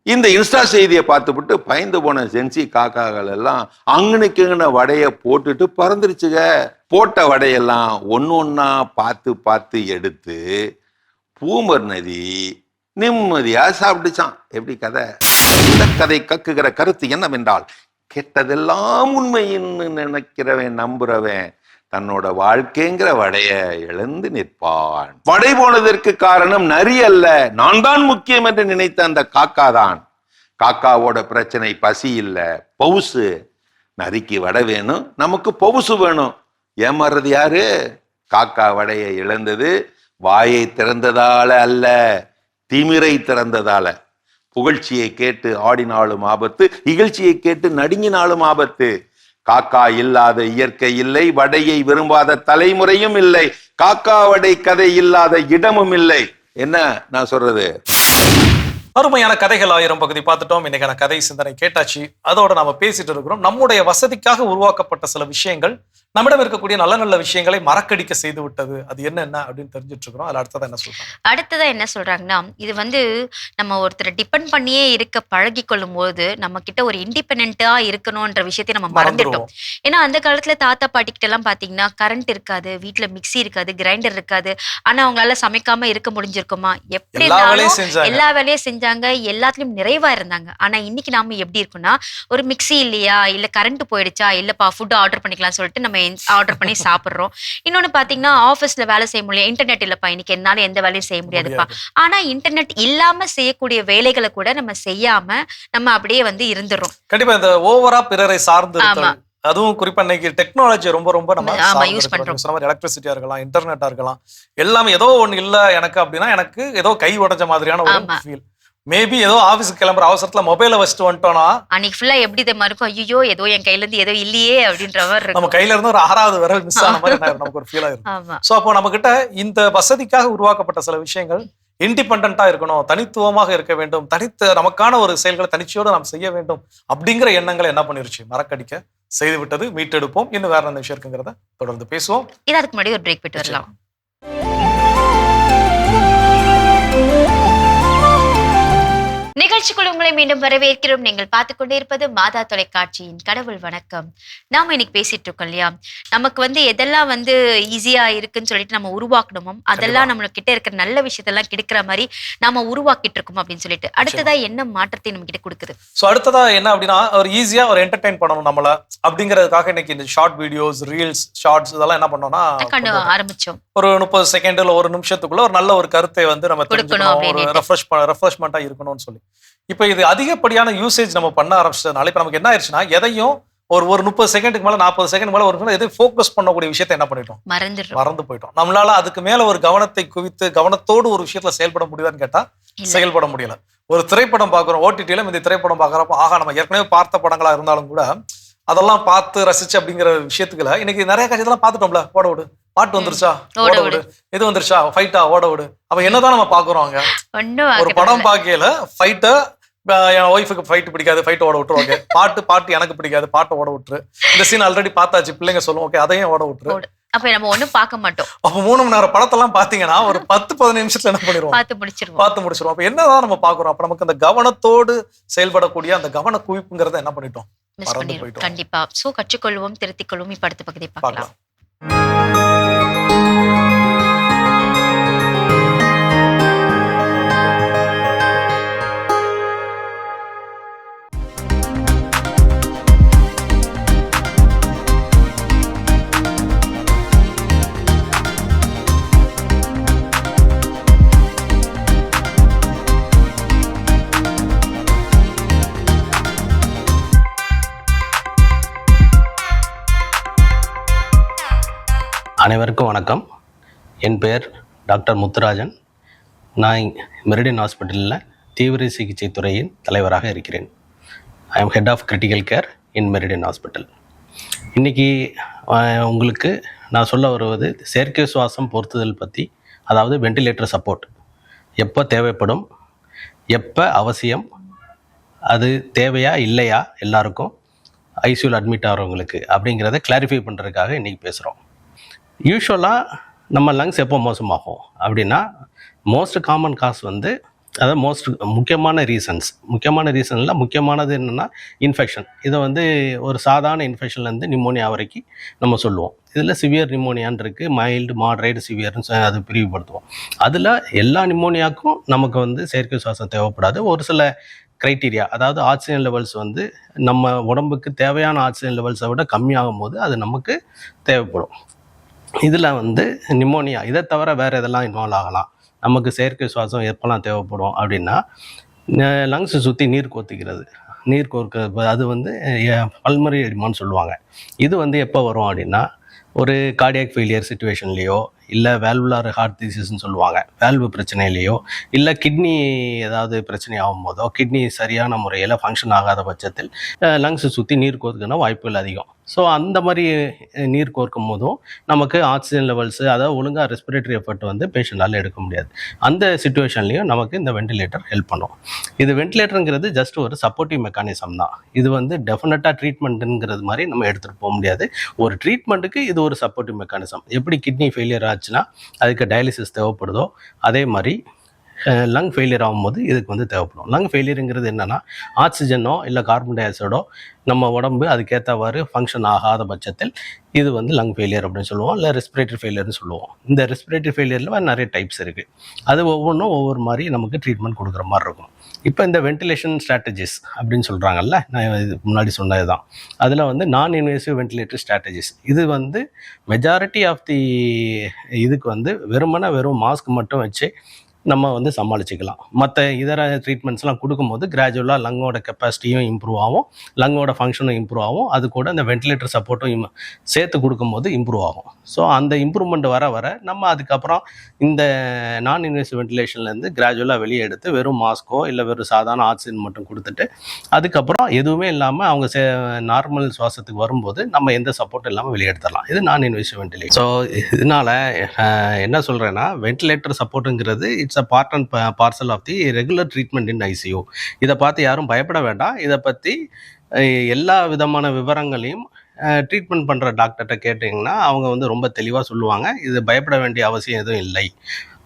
இந்த இன்ஸ்டா செய்தியை பார்த்துவிட்டு பயந்து போன ஜென்சி காக்காக்கள் எல்லாம் அங்கனுக்குங்கின வடையை போட்டுட்டு பறந்துருச்சுங்க. போட்ட வடையெல்லாம் ஒன்னொன்னா பார்த்து எடுத்து பூமர் நதி நிம்மதியா சாப்பிட்டுச்சான். எப்படி கதை? இந்த கதை கக்குகிற கருத்து என்னவென்றால், கெட்டதெல்லாம் உண்மைன்னு நினைக்கிறவன் நம்புறவன் தன்னோட வாழ்க்கைங்கிற வடைய இழந்து நிற்பான். வடை போனதற்கு காரணம் நரி அல்ல, நான் தான் முக்கியம் என்று நினைத்த அந்த காக்கா தான். காக்காவோட பிரச்சனை பசி இல்ல, பவுசு. நரிக்கு வடை வேணும், நமக்கு பவுசு வேணும். ஏமாறுறது யாரு? காக்கா வடையை இழந்தது வாயை திறந்ததால அல்ல, திமிரை திறந்ததால. புகழ்ச்சியை கேட்டு ஆடினாலும் ஆபத்து, இகழ்ச்சியை கேட்டு நடுங்கினாலும் ஆபத்து. காக்கா இல்லாத இயற்கை இல்லை, வடையை விரும்பாத தலைமுறையும் இல்லை, காக்கா வடை கதை இல்லாத இடமும் இல்லை. என்ன நான் சொல்றது? அருமையான கதைகள் 1000 பகுதி பார்த்துட்டோம். இன்னைக்கான கதை சிந்தனை கேட்டாச்சு. அதோட நாம பேசிட்டு இருக்கிறோம். நம்முடைய வசதிக்காக உருவாக்கப்பட்ட சில விஷயங்கள் நம்மிடம் இருக்கக்கூடிய நல்ல நல்ல விஷயங்களை மறக்கடிக்க செய்து விட்டது. அது என்னென்ன அப்படின்னு தெரிஞ்சுட்டு இருக்கிறோம். அதுல அடுத்ததா என்ன சொல்றாங்கன்னா, இது நம்ம ஒருத்தரை டிபெண்ட் பண்ணியே இருக்க பழகி கொள்ளும் போது நம்ம கிட்ட ஒரு இண்டிபெண்டா இருக்கணும்ன்ற விஷயத்தை நம்ம மறந்துட்டோம். ஏன்னா அந்த காலத்துல தாத்தா பாட்டி கிட்ட எல்லாம் பாத்தீங்கன்னா கரண்ட் இருக்காது, வீட்டுல மிக்சி இருக்காது, கிரைண்டர் இருக்காது. ஆனா அவங்களால சமைக்காம இருக்க முடிஞ்சிருக்குமா? எப்படி எல்லா வேலையும் செஞ்சாங்க, எல்லாத்துலயும் நிறைவா இருந்தாங்க. ஆனா இன்னைக்கு நாம எப்படி இருக்குன்னா, ஒரு மிக்சி இல்லையா, இல்ல கரண்ட் போயிடுச்சா, இல்லப்பா ஃபுட் ஆர்டர் பண்ணிக்கலாம் சொல்லிட்டு நம்ம ஆர்டர் பண்ணி சாப்பிடுறோம். இன்னொன்னு பாத்தீங்கன்னா, ஆபீஸ்ல வேலை செய்ய முடியல, இன்டர்நெட் இல்லப்பா, இன்னைக்கு என்னால எந்த வேலையும் செய்ய முடியாதுப்பா. ஆனா இன்டர்நெட் இல்லாம செய்யக்கூடிய வேலைகளை கூட நம்ம செய்யாம நம்ம அப்படியே இருந்துறோம். கண்டிப்பா இந்த ஓவரா பிறரை சார்ந்து அதுவும் குறிப்பா இன்னைக்கு டெக்னாலஜி ரொம்ப நம்ம யூஸ் பண்றோம். எலக்ட்ரிசிட்டியா இருக்கலாம், இன்டர்நெட்டா இருக்கலாம், எல்லாமே ஏதோ ஒண்ணு இல்ல எனக்கு அப்படின்னா எனக்கு ஏதோ கை உடைஞ்ச மாதிரியான ஒரு ஃபீல். மேபி ஏதோ ஆபீஸ்க்கு கிளம்புற அவசரத்துல மொபைலை வச்சுட்டு வந்துட்டோம்னா அன்னைக்கு ஃபுல்லா எப்படி தெரியுமா இருக்கும், ஐயோ ஏதோ என் கையில இருந்து ஏதோ இல்லையே அப்படின்ற மாதிரி இருக்கும். நம்ம கையில இருந்து ஒரு 6வது விரல் மிஸ் ஆன மாதிரி நமக்கு ஒரு ஃபீல் ஆயிருக்கும். சோ அப்போ நம்ம கிட்ட இந்த வசதிக்காக உருவாக்கப்பட்ட சில விஷயங்கள் இண்டிபெண்டா இருக்கணும், தனித்துவமாக இருக்க வேண்டும், நமக்கான ஒரு செயல்களை தனிச்சையோடு நாம் செய்ய வேண்டும் அப்படிங்கிற எண்ணங்களை என்ன பண்ணிருச்சு, மறக்கடிக்க செய்து விட்டது. மீட்டெடுப்போம். இன்னும் வேற என்ன விஷயம் இருக்குங்கிறத தொடர்ந்து பேசுவோம். இதுக்கு முன்னாடி ஒரு பிரேக் போயிட்டு வரலாம். நிகழ்ச்சிக்குள் உங்களை மீண்டும் வரவேற்கிறோம். நீங்கள் பார்த்து கொண்டே இருப்பது மாதா தொலைக்காட்சியின் கடவுள் வணக்கம். நாம இன்னைக்கு பேசிட்டு இருக்கோம் இல்லையா, நமக்கு எதெல்லாம் ஈஸியா இருக்குன்னு சொல்லிட்டு நம்ம உருவாக்கணுமோ அதெல்லாம் நம்ம கிட்ட இருக்கிற நல்ல விஷயத்தெல்லாம் கிடைக்கிற மாதிரி நாம உருவாக்கிட்டு இருக்கோம் அப்படின்னு சொல்லிட்டு அடுத்ததா என்ன மாற்றத்தை நம்ம கிட்ட கொடுக்குது. சோ அடுத்ததா என்ன அப்படின்னா, ஒரு ஈஸியா ஒரு என்டர்டெயின் பண்ணணும் நம்மள அப்படிங்கறதுக்காக இன்னைக்கு இந்த ஷார்ட் வீடியோஸ், ரீல்ஸ், ஷார்ட்ஸ் இதெல்லாம் என்ன பண்ணோம்னா ஆரம்பிச்சோம். ஒரு 30 செகண்ட் இல்ல ஒரு நிமிஷத்துக்குள்ள ஒரு நல்ல ஒரு கருத்தை நம்ம தெரிஞ்சுக்கணும், ஒரு ரெஃப்ரெஷ்மெண்டா இருக்கணும்னு சொல்லி. இப்போ இது அதிகப்படியான யூசேஜ் நம்ம பண்ண ஆரம்பிச்சதுனால இப்போ நமக்கு என்ன ஆயிடுச்சுன்னா எதையும் ஒரு 30 செகண்டுக்கு மேல 40 செகண்ட் மேல ஒரு எதை ஃபோக்கஸ் பண்ணக்கூடிய விஷயத்தை என்ன பண்ணிட்டோம், மறந்து போயிட்டோம். நம்மளால அதுக்கு மேல ஒரு கவனத்தை குவித்து கவனத்தோடு ஒரு விஷயத்துல செயல்பட முடியுதான்னு கேட்டா செயல்பட முடியல. ஒரு திரைப்படம் பார்க்குறோம், ஓடிடியில இந்த திரைப்படம் பார்க்குறப்ப ஆகா நம்ம ஏற்கனவே பார்த்த படங்களா இருந்தாலும் கூட அதெல்லாம் பார்த்து ரசிச்சு அப்படிங்கிற விஷயத்துக்குல இன்னைக்கு நிறைய காட்சியெல்லாம் பார்த்துட்டோம்ல, ஓட விடு, பாட்டு வந்துருச்சா ஓட விடு, இது வந்துருச்சா ஃபைட்டா ஓட விடு. அப்ப என்னதான் நம்ம பாக்குறோம் அங்க? ஒரு படம் பார்க்கல ஃபைட்ட என் ஒய்ஃபுக்கு ஃபைட் பிடிக்காது, ஃபைட் ஓட விட்டுருவாங்க. பாட்டு எனக்கு பிடிக்காது, பாட்டை ஓட விட்டுரு. இந்த சீன் ஆல்ரெடி பார்த்தாச்சு, பிள்ளைங்க சொல்லும், ஓகே அதையும் ஓட விட்டுரு. அப்ப நம்ம ஒண்ணும் பார்க்க மாட்டோம். அப்ப 3 மணி நேரம் படத்தெல்லாம் பாத்தீங்கன்னா ஒரு 10-15 நிமிஷத்துல என்ன பண்ணிடுவோம், பார்த்து முடிச்சிருவோம். அப்ப என்னதான் நம்ம பாக்குறோம்? அப்ப நமக்கு அந்த கவனத்தோடு செயல்படக்கூடிய அந்த கவன குவிப்புங்கிறத என்ன பண்ணிட்டோம், மறந்து போயிட்டோம். கண்டிப்பா. சோ கற்றுக்கொள்வோம், திருத்திக் கொள்வோம். இப்ப அடுத்த பகுதியை பார்க்கலாம். அனைவருக்கும் வணக்கம். என் பெயர் டாக்டர் முத்துராஜன். நான் மெரிடியன் ஹாஸ்பிட்டலில் தீவிர சிகிச்சை துறையின் தலைவராக இருக்கிறேன். I am head of critical care in Meridian hospital. இன்றைக்கி உங்களுக்கு நான் சொல்ல வருவது செயற்கை சுவாசம் பொருத்துதல் பற்றி, அதாவது வெண்டிலேட்டர் சப்போர்ட் எப்போ தேவைப்படும், எப்போ அவசியம், அது தேவையா இல்லையா எல்லாருக்கும், ஐசியூவில் அட்மிட் ஆகிறவங்களுக்கு அப்படிங்கிறத கிளாரிஃபை பண்ணுறதுக்காக இன்றைக்கி பேசுகிறோம். யூஸ்வலாக நம்ம லங்ஸ் எப்போ மோசமாகும் அப்படின்னா, மோஸ்ட் காமன் காஸ் வந்து, அதாவது முக்கியமான ரீசன்ஸில் முக்கியமானது என்னென்னா இன்ஃபெக்ஷன். இதை வந்து ஒரு சாதாரண இன்ஃபெக்ஷன்லேருந்து நிமோனியா வரைக்கும் நம்ம சொல்லுவோம். இதில் சிவியர் நிமோனியான் இருக்குது, மைல்டு, மாட்ரேட், சிவியர்னு அது பிரிவுபடுத்துவோம். அதில் எல்லா நிமோனியாவுக்கும் நமக்கு வந்து செயற்கை சுவாசம் தேவைப்படாது. ஒரு சில க்ரைட்டீரியா, அதாவது ஆக்சிஜன் லெவல்ஸ் வந்து நம்ம உடம்புக்கு தேவையான ஆக்சிஜன் லெவல்ஸை விட கம்மியாகும் போது அது நமக்கு தேவைப்படும். இதில் வந்து நிமோனியா இதை தவிர வேறு எதெல்லாம் இன்வால்வ் ஆகலாம். நமக்கு செயற்கை சுவாசம் எப்போல்லாம் தேவைப்படும் அப்படின்னா, லங்ஸை சுற்றி நீர் கோர்க்கிறது, அது வந்து பல்மரி எடிமான்னு சொல்லுவாங்க. இது வந்து எப்போ வரும் அப்படின்னா, ஒரு கார்டியாக் ஃபெயிலியர் சுச்சுவேஷன்லேயோ, இல்லை வேல்வுலார் ஹார்ட் டிசீஸ்ன்னு சொல்லுவாங்க, வேல்வு பிரச்சனையிலையோ, இல்லை கிட்னி ஏதாவது பிரச்சனை ஆகும் போதோ, கிட்னி சரியான முறையில் ஃபங்க்ஷன் ஆகாத பட்சத்தில் லங்ஸை சுற்றி நீர் கோர்க்கணும் வாய்ப்புகள் அதிகம். ஸோ அந்த மாதிரி நீர் கோர்க்கும் போதும் நமக்கு ஆக்சிஜன் லெவல்ஸு, அதாவது ஒழுங்காக ரெஸ்பிரேட்டரி எஃபர்ட் வந்து பேஷண்டால் எடுக்க முடியாது. அந்த சுச்சுவேஷன்லேயும் நமக்கு இந்த வெண்டிலேட்டர் ஹெல்ப் பண்ணும். இது வெண்டிலேட்டருங்கிறது ஜஸ்ட் ஒரு சப்போர்ட்டிவ் மெக்கானிசம் தான். இது வந்து டெஃபினட்டாக ட்ரீட்மெண்ட்டுங்கிறது மாதிரி நம்ம எடுத்துகிட்டு போக முடியாது. ஒரு ட்ரீட்மெண்ட்டுக்கு இது ஒரு சப்போர்ட்டிவ் மெக்கானிசம். எப்படி கிட்னி ஃபெயிலியர் ஆச்சுன்னா அதுக்கு டயாலிசிஸ் தேவைப்படுதோ, அதே மாதிரி லங் ஃபெயிலியர் ஆகும்போது இதுக்கு வந்து தேவைப்படும். லங் ஃபெயிலியருங்கிறது என்னென்னா, ஆக்சிஜனோ இல்லை கார்பன் டை ஆக்சைடோ நம்ம உடம்பு அதுக்கேற்றவாறு ஃபங்க்ஷன் ஆகாத பட்சத்தில் இது வந்து லங் ஃபெயிலியர் அப்படின்னு சொல்லுவோம், இல்லை ரெஸ்பிரேட்டரி ஃபெயிலியர்னு சொல்லுவோம். இந்த ரெஸ்பிரேட்டரி ஃபெயிலியரில் நிறைய டைப்ஸ் இருக்குது. அது ஒவ்வொன்றும் ஒவ்வொரு மாதிரி நமக்கு ட்ரீட்மெண்ட் கொடுக்குற மாதிரி இருக்கும். இப்போ இந்த வென்டிலேஷன் ஸ்ட்ராட்டஜிஸ் அப்படின்னு சொல்கிறாங்கல்ல, நான் இது முன்னாடி சொன்னது தான். அதில் வந்து நான் இன்வேசிவ் வென்டிலேட்டரி ஸ்ட்ராட்டஜிஸ், இது வந்து மெஜாரிட்டி ஆஃப் தி இதுக்கு வந்து வெறும் மாஸ்க் மட்டும் வச்சு நம்ம வந்து சமாளிச்சுக்கலாம். மற்ற இதர ட்ரீட்மெண்ட்ஸ்லாம் கொடுக்கும்போது கிராஜுவலாக லங்கோட கெப்பாசிட்டியும் இம்ப்ரூவ் ஆகும், லங்கோட ஃபங்க்ஷனும் இம்ப்ரூவ் ஆகும், அது கூட இந்த வென்டிலேட்டர் சப்போர்ட்டும் சேர்த்து கொடுக்கும்போது இம்ப்ரூவ் ஆகும். ஸோ அந்த இம்ப்ரூவ்மெண்ட் வர நம்ம அதுக்கப்புறம் இந்த நான் இன்வேசிவ் வென்டிலேஷன்லேருந்து கிராஜுவலாக வெளியே எடுத்து வெறும் மாஸ்க்கோ இல்லை வெறும் சாதாரண ஆக்சிஜன் மட்டும் கொடுத்துட்டு அதுக்கப்புறம் எதுவுமே இல்லாமல் அவங்க நார்மல் சுவாசத்துக்கு வரும்போது நம்ம எந்த சப்போர்ட்டும் இல்லாமல் வெளியே எடுத்துடலாம். இது நான் இன்வேசிவ் வென்டிலேஷன். ஸோ இதனால் என்ன சொல்கிறேன்னா, வென்டிலேட்டர் சப்போர்ட்டுங்கிறது it's a part and parcel of the regular treatment in ICU. இதை பார்த்து யாரும் பயப்பட வேண்டாம். இதை பற்றி எல்லா விதமான விவரங்களையும் ட்ரீட்மெண்ட் பண்ணுற டாக்டர்கிட்ட கேட்டிங்கன்னா அவங்க வந்து ரொம்ப தெளிவாக சொல்லுவாங்க. இது பயப்பட வேண்டிய அவசியம் எதுவும் இல்லை.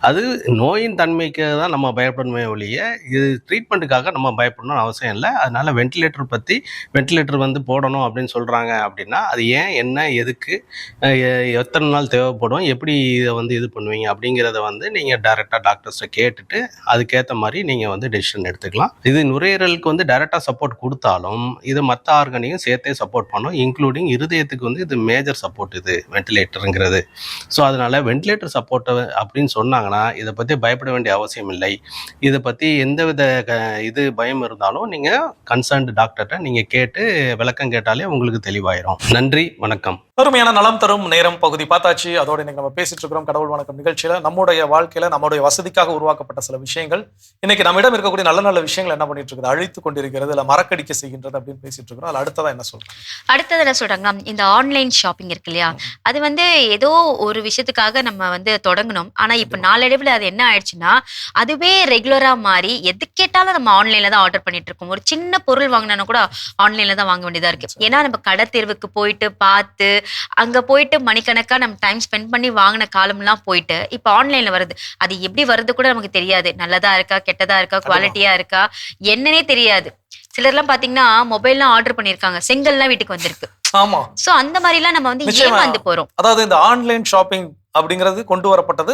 அது நோயின் தன்மைக்கு தான் நம்ம பயப்படணுமே ஒழிய இது ட்ரீட்மெண்ட்டுக்காக நம்ம பயப்படணும்னு அவசியம் இல்லை. அதனால் வென்டிலேட்டர் வந்து போடணும் அப்படின்னு சொல்கிறாங்க அப்படின்னா அது ஏன், என்ன, எதுக்கு, எத்தனை நாள் தேவைப்படும், எப்படி இதை வந்து இது பண்ணுவீங்க அப்படிங்கிறத வந்து நீங்கள் டைரெக்டாக டாக்டர்ஸை கேட்டுட்டு அதுக்கேற்ற மாதிரி நீங்கள் வந்து டெசிஷன் எடுத்துக்கலாம். இது நுரையீரலுக்கு வந்து டைரெக்டாக சப்போர்ட் கொடுத்தாலும் இது மற்ற ஆர்கனையும் சேர்த்தே சப்போர்ட் பண்ணும், இன்க்ளூடிங் இருதயத்துக்கு வந்து இது மேஜர் சப்போர்ட் இது வென்டிலேட்டருங்கிறது. ஸோ அதனால் வென்டிலேட்டர் சப்போர்ட்டை அப்படின்னு சொன்னாங்க சொன்னாங்கன்னா இதை பற்றி பயப்பட வேண்டிய அவசியம் இல்லை. இதை பற்றி எந்தவித இது பயம் இருந்தாலும் நீங்கள் கன்சர்ன்டு டாக்டர்கிட்ட நீங்கள் கேட்டு விளக்கம் கேட்டாலே உங்களுக்கு தெளிவாயிரும். நன்றி, வணக்கம். அருமையான நலம் தரும் நேரம் பகுதி பார்த்தாச்சு. அதோட இன்னைக்கு நம்ம பேசிட்டு இருக்கிறோம் கடவுள் வணக்கம் நிகழ்ச்சியில நம்முடைய வாழ்க்கையில நம்முடைய வசதிக்காக உருவாக்கப்பட்ட சில விஷயங்கள் இன்னைக்கு நம்மிடம் இருக்கக்கூடிய நல்ல நல்ல விஷயங்கள் என்ன பண்ணிட்டு இருக்குது, அழித்து கொண்டிருக்கிறது, இல்ல மறக்கடிக்க செய்கின்றது அப்படின்னு பேசிட்டு இருக்கிறோம். அதுல அடுத்ததா என்ன சொல்றோம்? அடுத்தது என்ன சொல்றாங்க, இந்த ஆன்லைன் ஷாப்பிங் இருக்கு இல்லையா, அது வந்து ஏதோ ஒரு விஷயத்துக்காக நம்ம வந்து தொடங்கணும். ஆனா இப்ப நாளடைவுல அது என்ன ஆயிடுச்சுன்னா அதுவே ரெகுலரா மாறி எது கேட்டாலும் நம்ம ஆன்லைன்ல தான் ஆர்டர் பண்ணிட்டு இருக்கோம். ஒரு சின்ன பொருள் வாங்கினா கூட ஆன்லைன்ல தான் வாங்க வேண்டியதா இருக்கு. ஏன்னா நம்ம கடை தெருவுக்கு போயிட்டு பார்த்து அங்க போயிட்டு மணிக்கணக்கா நம்ம டைம் ஸ்பெண்ட் பண்ணி வாங்கின காலம்லாம் போயிட்டு இப்ப ஆன்லைன்ல வருது. அது எப்படி வருது கூட நமக்கு தெரியாது. நல்லதா இருக்கா, கெட்டதா இருக்கா, குவாலிட்டியா இருக்கா, என்னன்னே தெரியாது. சிலர்லாம் பாத்தீங்கன்னா மொபைல்லாம் ஆர்டர் பண்ணிருக்காங்க, செங்கல்லாம் வீட்டுக்கு வந்திருக்கு. ஆமா. சோ அந்த மாதிரி எல்லாம் நம்ம வந்து ஏமாந்து போறோம். அதாவது இந்த ஆன்லைன் ஷாப்பிங் அப்படிங்கிறது கொண்டு வரப்பட்டது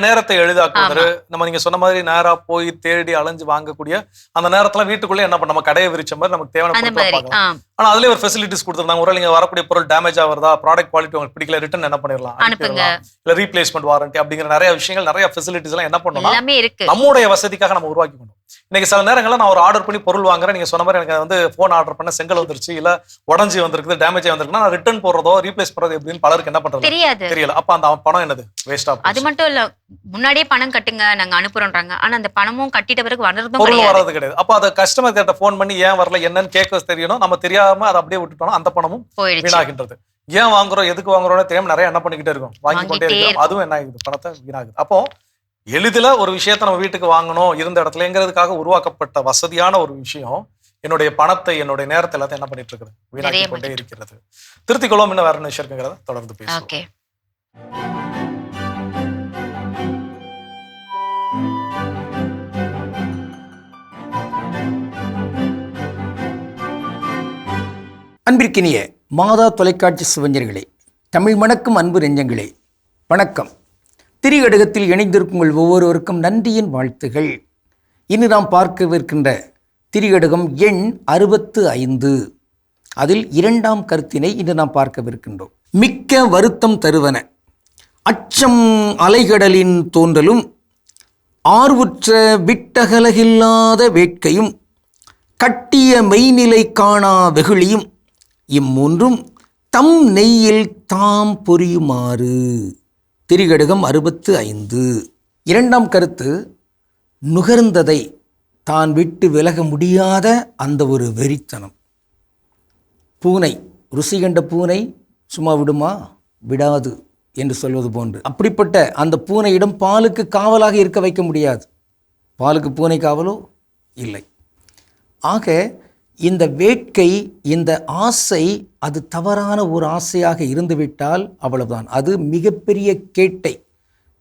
நேரத்தை எளிதாக்குவது. நம்ம நீங்க சொன்ன மாதிரி நேரா போய் தேடி அலைஞ்சு வாங்கக்கூடிய அந்த நேரத்துல வீட்டுக்குள்ளே என்ன பண்ண நம்ம கடையை விரிச்ச மாதிரி நமக்கு தேவையான. ஆனா அதுலயே ஒரு ஃபெசிலிட்டிஸ் கொடுத்துருந்தாங்க. ஒரு நீங்க வரக்கூடிய பொருள் டேமேஜ் ஆகுறதா, ப்ராடக்ட் குவாலிட்டி உங்களுக்கு பிடிக்கல, ரிட்டர்ன் என்ன பண்ணிடலாம், இல்ல ரீப்ளேஸ்மெண்ட் வாரண்டி அப்படிங்கிற நிறைய விஷயங்கள், நிறைய ஃபெசிலிட்டிஸ் எல்லாம் என்ன பண்ணணும் நம்முடைய வசதிக்காக நம்ம உருவாக்கி கொண்டோம். இன்னைக்கு சில நேரங்கள்ல நான் ஒரு ஆர்டர் பண்ணி பொருள் வாங்குறேன், நீங்க சொன்ன மாதிரி எனக்கு வந்து போன் ஆர்டர் பண்ண செங்கல் வந்துருச்சு, இல்ல உடஞ்சி வந்திருக்குது, டேமேஜ் வந்திருக்குன்னா நான் ரிட்டர்ன் போடுறதோ ரீப்ளேஸ் பண்றதோ எப்படின்னு பலருக்கு என்ன பண்றது தெரியல. அப்ப அந்த பணம் என்னது வேஸ்ட் ஆகும். அது மட்டும் இல்ல, முன்னாடியே பணம் கட்டுங்க நாங்க அனுப்புறோம்ன்றாங்க, ஆனா அந்த பணமும் கட்டிட்ட பிறகு வர்றது கிடையாது. அப்ப அதை கஸ்டமர் கிட்ட போன் பண்ணி ஏன் வரல என்னன்னு கேட்க தெரியணும். நம்ம தெரியாம அதை அப்படியே விட்டுட்டோம், அந்த பணமும் வீணாகின்றது. ஏன் வாங்குறோம், எதுக்கு வாங்குறோம்னு தெரியாம நிறைய என்ன பண்ணிக்கிட்டே இருக்கும், வாங்கி கொண்டே இருக்கும். அதுவும் என்ன ஆகுது, பணத்தை வீணாகுது. அப்போ எளிதில ஒரு விஷயத்த நம்ம வீட்டுக்கு வாங்கணும் இருந்த இடத்துலங்கிறதுக்காக உருவாக்கப்பட்ட வசதியான ஒரு விஷயம் என்னுடைய பணத்தை, என்னுடைய நேரத்தை எல்லாத்தையும் என்ன பண்ணிட்டு இருக்குது, வீணாக்கி கொண்டே இருக்கிறது. திருத்திக் கொள்வோம். இன்னும் வேற என்ன விஷயம் இருக்குங்கிறத தொடர்ந்து பேசுவோம். அன்பிற்கினிய மாதா தொலைக்காட்சி சுவஞ்சர்களே, தமிழ் மணக்கும் அன்பு நெஞ்சங்களே, வணக்கம். திரிகடகத்தில் இணைந்திருக்கும் உங்கள் ஒவ்வொருவருக்கும் நன்றியின் வாழ்த்துகள். இன்று நாம் பார்க்கவிருக்கின்ற திரிகடகம் எண் 65. அதில் இரண்டாம் கருத்தினை இன்று நாம் பார்க்கவிருக்கின்றோம். மிக்க வருத்தம் தருவன அச்சம் அலைகடலின் தோன்றலும் ஆர்வுற்ற விட்டகலகில்லாத வேட்கையும் கட்டிய மெய்நிலை காணா வெகுளியும் இம்மூன்றும் தம் நெய்யில் தாம் பொரியுமாறு. திரிகடகம் 65. இரண்டாம் கருத்து, நுகர்ந்ததை தான் விட்டு விலக முடியாத அந்த ஒரு வெறித்தனம். பூனை, ருசி கண்ட பூனை சும்மா விடுமா, விடாது என்று சொல்வது போன்று அப்படிப்பட்ட அந்த பூனையிடம் பாலுக்கு காவலாக இருக்க வைக்க முடியாது. பாலுக்கு பூனை காவலோ இல்லை. ஆக இந்த வேட்கை, இந்த ஆசை, அது தவறான ஒரு ஆசையாக இருந்துவிட்டால் அவ்வளவுதான். அது மிகப்பெரிய கேட்டை,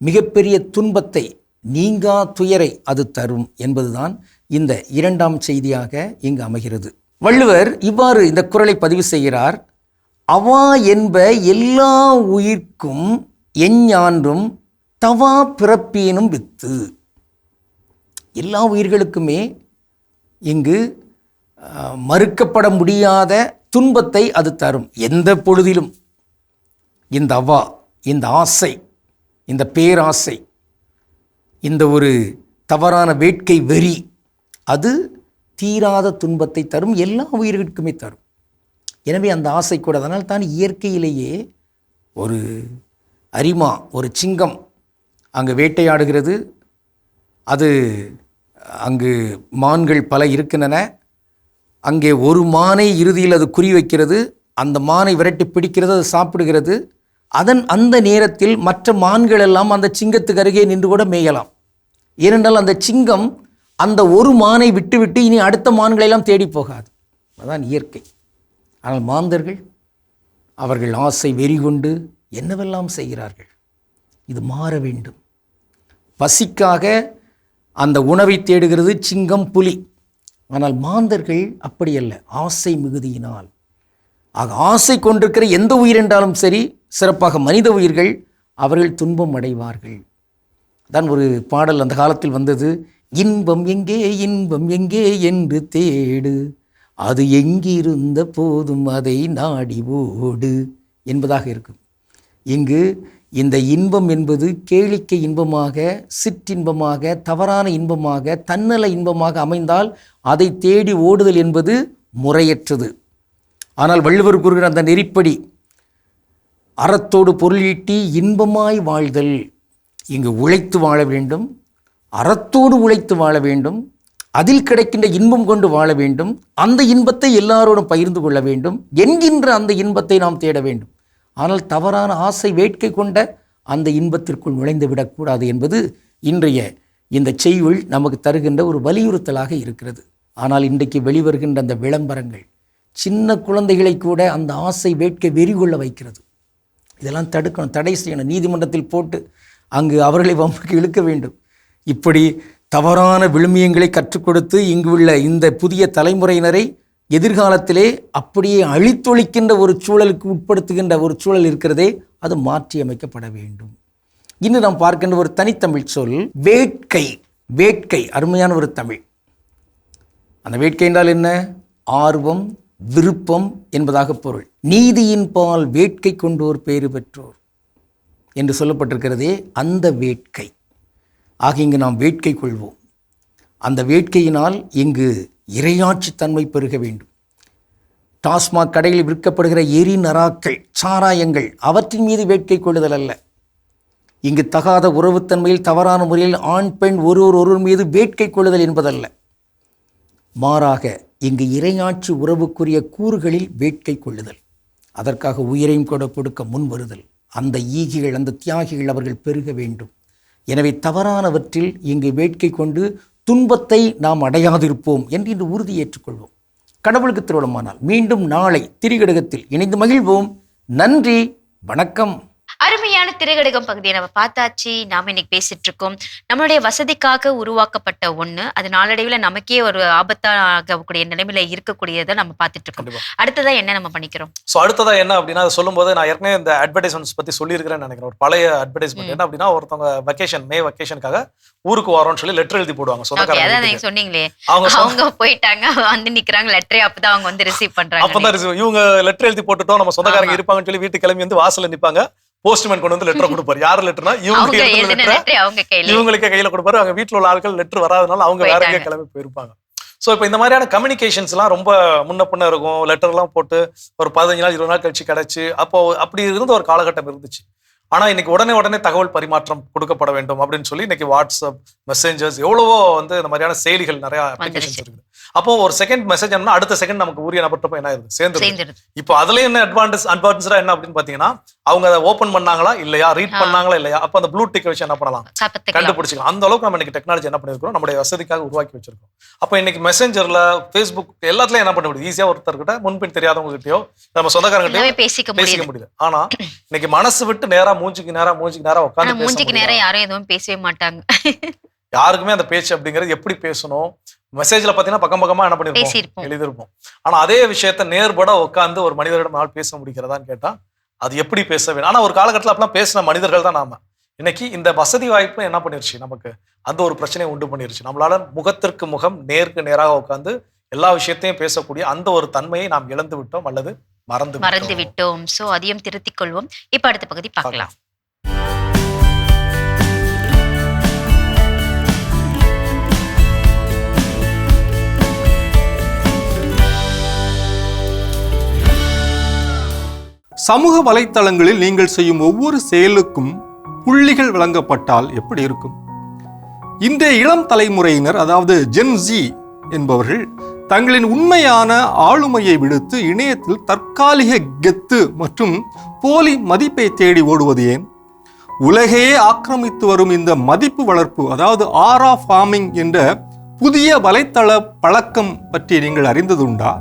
மிகப்பெரிய துன்பத்தை, நீங்கா துயரை அது தரும் என்பதுதான் இந்த இரண்டாம் செய்தியாக இங்கு அமைகிறது. வள்ளுவர் இவ்வாறு இந்த குறளை பதிவு செய்கிறார். அவா என்ப எல்லா உயிர்க்கும் எஞ்ஞான்றும் தவா பிறப்பீனும் வித்து. எல்லா உயிர்களுக்குமே இங்கு மறுக்கப்பட முடியாத துன்பத்தை அது தரும். எந்த பொழுதிலும் இந்த அவா, இந்த ஆசை, இந்த பேராசை, இந்த ஒரு தவறான வேட்கை வெறி, அது தீராத துன்பத்தை தரும், எல்லா உயிர்களுக்குமே தரும். எனவே அந்த ஆசை கூட, அதனால் தான் இயற்கையிலேயே ஒரு அரிமா, ஒரு சிங்கம் அங்கு வேட்டையாடுகிறது. அது அங்கு மான்கள் பல இருக்கின்றன. அங்கே ஒரு மானை இறுதியில் அது குறி வைக்கிறது. அந்த மானை விரட்டி பிடிக்கிறது, அது சாப்பிடுகிறது. அந்த நேரத்தில் மற்ற மான்கள் எல்லாம் அந்த சிங்கத்துக்கு அருகே நின்று கூட மேயலாம். ஏனென்றால் அந்த சிங்கம் அந்த ஒரு மானை விட்டுவிட்டு இனி அடுத்த மான்களெல்லாம் தேடி போகாது. அதுதான் இயற்கை. ஆனால் மாந்தர்கள், அவர்கள் ஆசை வெறி கொண்டு என்னவெல்லாம் செய்கிறார்கள். இது மாற வேண்டும். பசிக்காக அந்த உணவை தேடுகிறது சிங்கம், புலி. ஆனால் மாந்தர்கள் அப்படி அல்ல, ஆசை மிகுதியினால். ஆக ஆசை கொண்டிருக்கிற எந்த உயிர் என்றாலும் சரி, சிறப்பாக மனித உயிர்கள், அவர்கள் துன்பம் அடைவார்கள். தான் ஒரு பாடல் அந்த காலத்தில் வந்தது. இன்பம் எங்கே, இன்பம் எங்கே என்று தேடு, அது எங்கிருந்த போதும் அதை நாடி ஓடு என்பதாக இருக்கும். இங்கு இந்த இன்பம் என்பது கேளிக்கை இன்பமாக, சிற்றின்பமாக, தவறான இன்பமாக, தன்னல இன்பமாக அமைந்தால் அதை தேடி ஓடுதல் என்பது முறையற்றது. ஆனால் வள்ளுவர் கூறுகிற அந்த நெறிப்படி அறத்தோடு பொருளீட்டி இன்பமாய் வாழ்தல். இங்கு உழைத்து வாழ வேண்டும், அறத்தோடு உழைத்து வாழ வேண்டும், அதில் கிடைக்கின்ற இன்பம் கொண்டு வாழ வேண்டும், அந்த இன்பத்தை எல்லாரோடும் பகிர்ந்து கொள்ள வேண்டும் என்கின்ற அந்த இன்பத்தை நாம் தேட வேண்டும். ஆனால் தவறான ஆசை வேட்கை கொண்ட அந்த இன்பத்திற்குள் நுழைந்து விடக்கூடாது என்பது இன்றைய இந்த செய்யுள் நமக்கு தருகின்ற ஒரு வலியுறுத்தலாக இருக்கிறது. ஆனால் இன்றைக்கு வெளிவருகின்ற அந்த விளம்பரங்கள் சின்ன குழந்தைகளை கூட அந்த ஆசை வேட்கை வெறி கொள்ள வைக்கிறது. இதெல்லாம் தடுக்கணும், தடை செய்யணும், நீதிமன்றத்தில் போட்டு அங்கு அவர்களை வம்புக்கு இழுக்க வேண்டும். இப்படி தவறான விழுமியங்களை கற்றுக் கொடுத்து இங்கு உள்ள இந்த புதிய தலைமுறையினரை எதிர்காலத்திலே அப்படியே அழித்தொழிக்கின்ற ஒரு சூழலுக்கு உட்படுத்துகின்ற ஒரு சூழல் இருக்கிறதே, அது மாற்றி அமைக்கப்பட வேண்டும். இன்னும் நாம் பார்க்கின்ற ஒரு தனித்தமிழ் சொல் வேட்கை. வேட்கை அருமையான ஒரு தமிழ். அந்த வேட்கை என்றால் என்ன? ஆர்வம், விருப்பம் என்பதாக பொருள். நீதியின் பால் வேட்கை கொண்டோர் பேறு பெற்றோர் என்று சொல்லப்பட்டிருக்கிறதே அந்த வேட்கை. ஆக இங்கு நாம் வேட்கை கொள்வோம். அந்த வேட்கையினால் இங்கு இறையாட்சி தன்மை பெருக வேண்டும். டாஸ்மாக் கடையில் விற்கப்படுகிற எரி நராக்கள், சாராயங்கள், அவற்றின் மீது வேட்கை கொள்ளுதல் அல்ல. இங்கு தகாத உறவுத்தன்மையில் தவறான முறையில் ஆண் பெண் ஒருவர் மீது வேட்கை கொள்ளுதல் என்பதல்ல. மாறாக இங்கு இறையாட்சி உறவுக்குரிய கூறுகளில் வேட்கை கொள்ளுதல், அதற்காக உயிரையும் கொடுக்க முன் வருதல், அந்த ஈகிகள், அந்த தியாகிகள் அவர்கள் பெருக வேண்டும். எனவே தவறானவற்றில் இங்கு வேட்கை கொண்டு துன்பத்தை நாம் அடையாதிருப்போம் என்று இன்று உறுதி ஏற்றுக்கொள்வோம். கடவுளுக்கு திருவிழமானால் மீண்டும் நாளை திரிகடுகத்தில் இணைந்து மகிழ்வோம். நன்றி, வணக்கம். அருமையான திரைகடகம் பகுதியை நம்ம பார்த்தாச்சு. நாம இன்னைக்கு பேசிட்டு இருக்கோம் நம்மளுடைய வசதிக்காக உருவாக்கப்பட்ட ஒண்ணு, அது நாளடைவில் நமக்கே ஒரு ஆபத்தாகக்கூடிய நிலைமையில இருக்கக்கூடியதை நம்ம பார்த்துட்டு இருக்கோம். அடுத்ததா என்ன நம்ம பண்ணிக்கிறோம்? ஸோ அடுத்ததா என்ன அப்படின்னா, அதை சொல்லும் போது நான் ஏற்கனவே இந்த அட்வர்டைஸ்மெண்ட்ஸ் பத்தி சொல்லியிருக்கிறேன்னு நினைக்கிறேன். ஒரு பழைய அட்வர்டைஸ்மெண்ட் என்ன அப்படின்னா, ஒருத்தவங்க வெக்கேஷன், மே வெக்கேஷனுக்காக ஊருக்கு வரோம்னு சொல்லி லெட்டர் எழுதி போடுவாங்க. சொந்தக்காரங்க சொன்னீங்களே, அவங்க போயிட்டாங்க, வந்து நிக்கிறாங்க லெட்டரே, அப்பதான் அவங்க வந்து ரிசீவ் பண்றாங்க. அப்பதான் ரிசீவ், இவங்க லெட்டர் எழுதி போட்டுட்டோம், நம்ம சொந்தக்காரங்க இருப்பாங்கன்னு சொல்லி வீட்டு கிளம்பி வந்து வாசல்ல நிப்பாங்க. போஸ்ட்மேன் கொண்டு வந்து லெட்டர் கொடுப்பாரு. யாரு லெட்டர்னா இவங்களுக்கே கையில கொடுப்பாரு. அவங்க வீட்டுல உள்ள ஆட்கள் லெட்டர் வராதனால அவங்க வேற எங்கேயே கிளம்பி போயிருப்பாங்க. ஸோ இப்போ இந்த மாதிரியான கம்யூனிகேஷன்ஸ் எல்லாம் ரொம்ப முன்ன பின்ன இருக்கும். லெட்டர் எல்லாம் போட்டு ஒரு 15 நாள் 20 நாள் கழிச்சு கிடைச்சு, அப்போ அப்படி இருந்த ஒரு காலகட்டம் இருந்துச்சு. ஆனா இன்னைக்கு உடனே தகவல் பரிமாற்றம் கொடுக்கப்பட வேண்டும் அப்படின்னு சொல்லி இன்னைக்கு வாட்ஸ்அப், மெசேஞ்சர்ஸ், எவ்வளவோ வந்து இந்த மாதிரியான செயலிகள், நிறைய அப்ளிகேஷன்ஸ் இருக்குது. அப்போ ஒரு செகண்ட் மெசேஜ் அனுப்புனா அடுத்த செகண்ட் நமக்கு உரிய நபர்கிட்ட என்ன ஆயிருது, சேர்ந்து. இப்போ அதுல என்ன அட்வான்டேஜா என்ன அப்படின்னு பாத்தீங்கன்னா, அவங்க அதை ஓபன் பண்ணாங்களா இல்லையா, ரீட் பண்ணாங்களா இல்லையா, அப்ப அந்த ப்ளூ டிக் வச்சு என்ன பண்ணலாம், கண்டுபிடிச்சிக்கலாம். அந்த அளவுக்கு நம்ம இன்னைக்கு டெக்னாலஜி என்ன பண்ணிருக்கோம், நம்மளுடைய வசதிக்காக உருவாக்கி வச்சிருக்கோம். அப்போ இன்னைக்கு மெசேஞ்சர்ல, ஃபேஸ்புக், எல்லாத்துலயும் என்ன பண்ண முடியுது, ஈஸியா ஒருத்தர்கிட்ட முன்பின் தெரியாதவங்க கிட்டயோ நம்ம சொந்தக்காரங்கிட்டயோ பேசிக்க முடியுது. ஆனா இன்னைக்கு மனசு விட்டு நேரா மூஞ்சிக்கு நேரா உட்காந்து மூஞ்சிக்கு நேரா யாரும் எதுவும் பேசவே மாட்டாங்க. யாருக்குமே அந்த பேச்சு அப்படிங்கிறது எப்படி பேசணும், மெசேஜ்ல பாத்தீங்கன்னா பக்கம் பக்கமா என்ன பண்ணிருப்போம், எழுதிருப்போம். ஆனா அதே விஷயத்த நேர்பட உட்காந்து ஒரு மனிதரிடம் பேச முடிக்கிறதான்னு கேட்டா அது எப்படி பேச வேணும். ஆனா ஒரு காலகட்டத்தில் அப்பெல்லாம் பேசின மனிதர்கள் தான் நாம. இன்னைக்கு இந்த வசதி வாய்ப்பு என்ன பண்ணிருச்சு, நமக்கு அந்த ஒரு பிரச்சனையை உண்டு பண்ணிருச்சு. நம்மளால முகத்திற்கு முகம், நேருக்கு நேராக உட்காந்து எல்லா விஷயத்தையும் பேசக்கூடிய அந்த ஒரு தன்மையை நாம் இழந்து விட்டோம் அல்லது மறந்து விட்டோம். சோ அதையும் திருத்திக் கொள்வோம். இப்ப அடுத்த பகுதி பார்க்கலாம். சமூக வலைத்தளங்களில் நீங்கள் செய்யும் ஒவ்வொரு செயலுக்கும் புள்ளிகள் வழங்கப்பட்டால் எப்படி இருக்கும்? இன்றைய இளம் தலைமுறையினர், அதாவது ஜென் ஜி என்பவர்கள் தங்களின் உண்மையான ஆளுமையை விடுத்து இணையத்தில் தற்காலிக கெத்து மற்றும் போலி மதிப்பை தேடி ஓடுவது ஏன்? உலகையே ஆக்கிரமித்து வரும் இந்த மதிப்பு வளர்ப்பு, அதாவது ஆரா ஃபார்மிங் என்ற புதிய வலைத்தள பழக்கம் பற்றி நீங்கள் அறிந்ததுண்டா?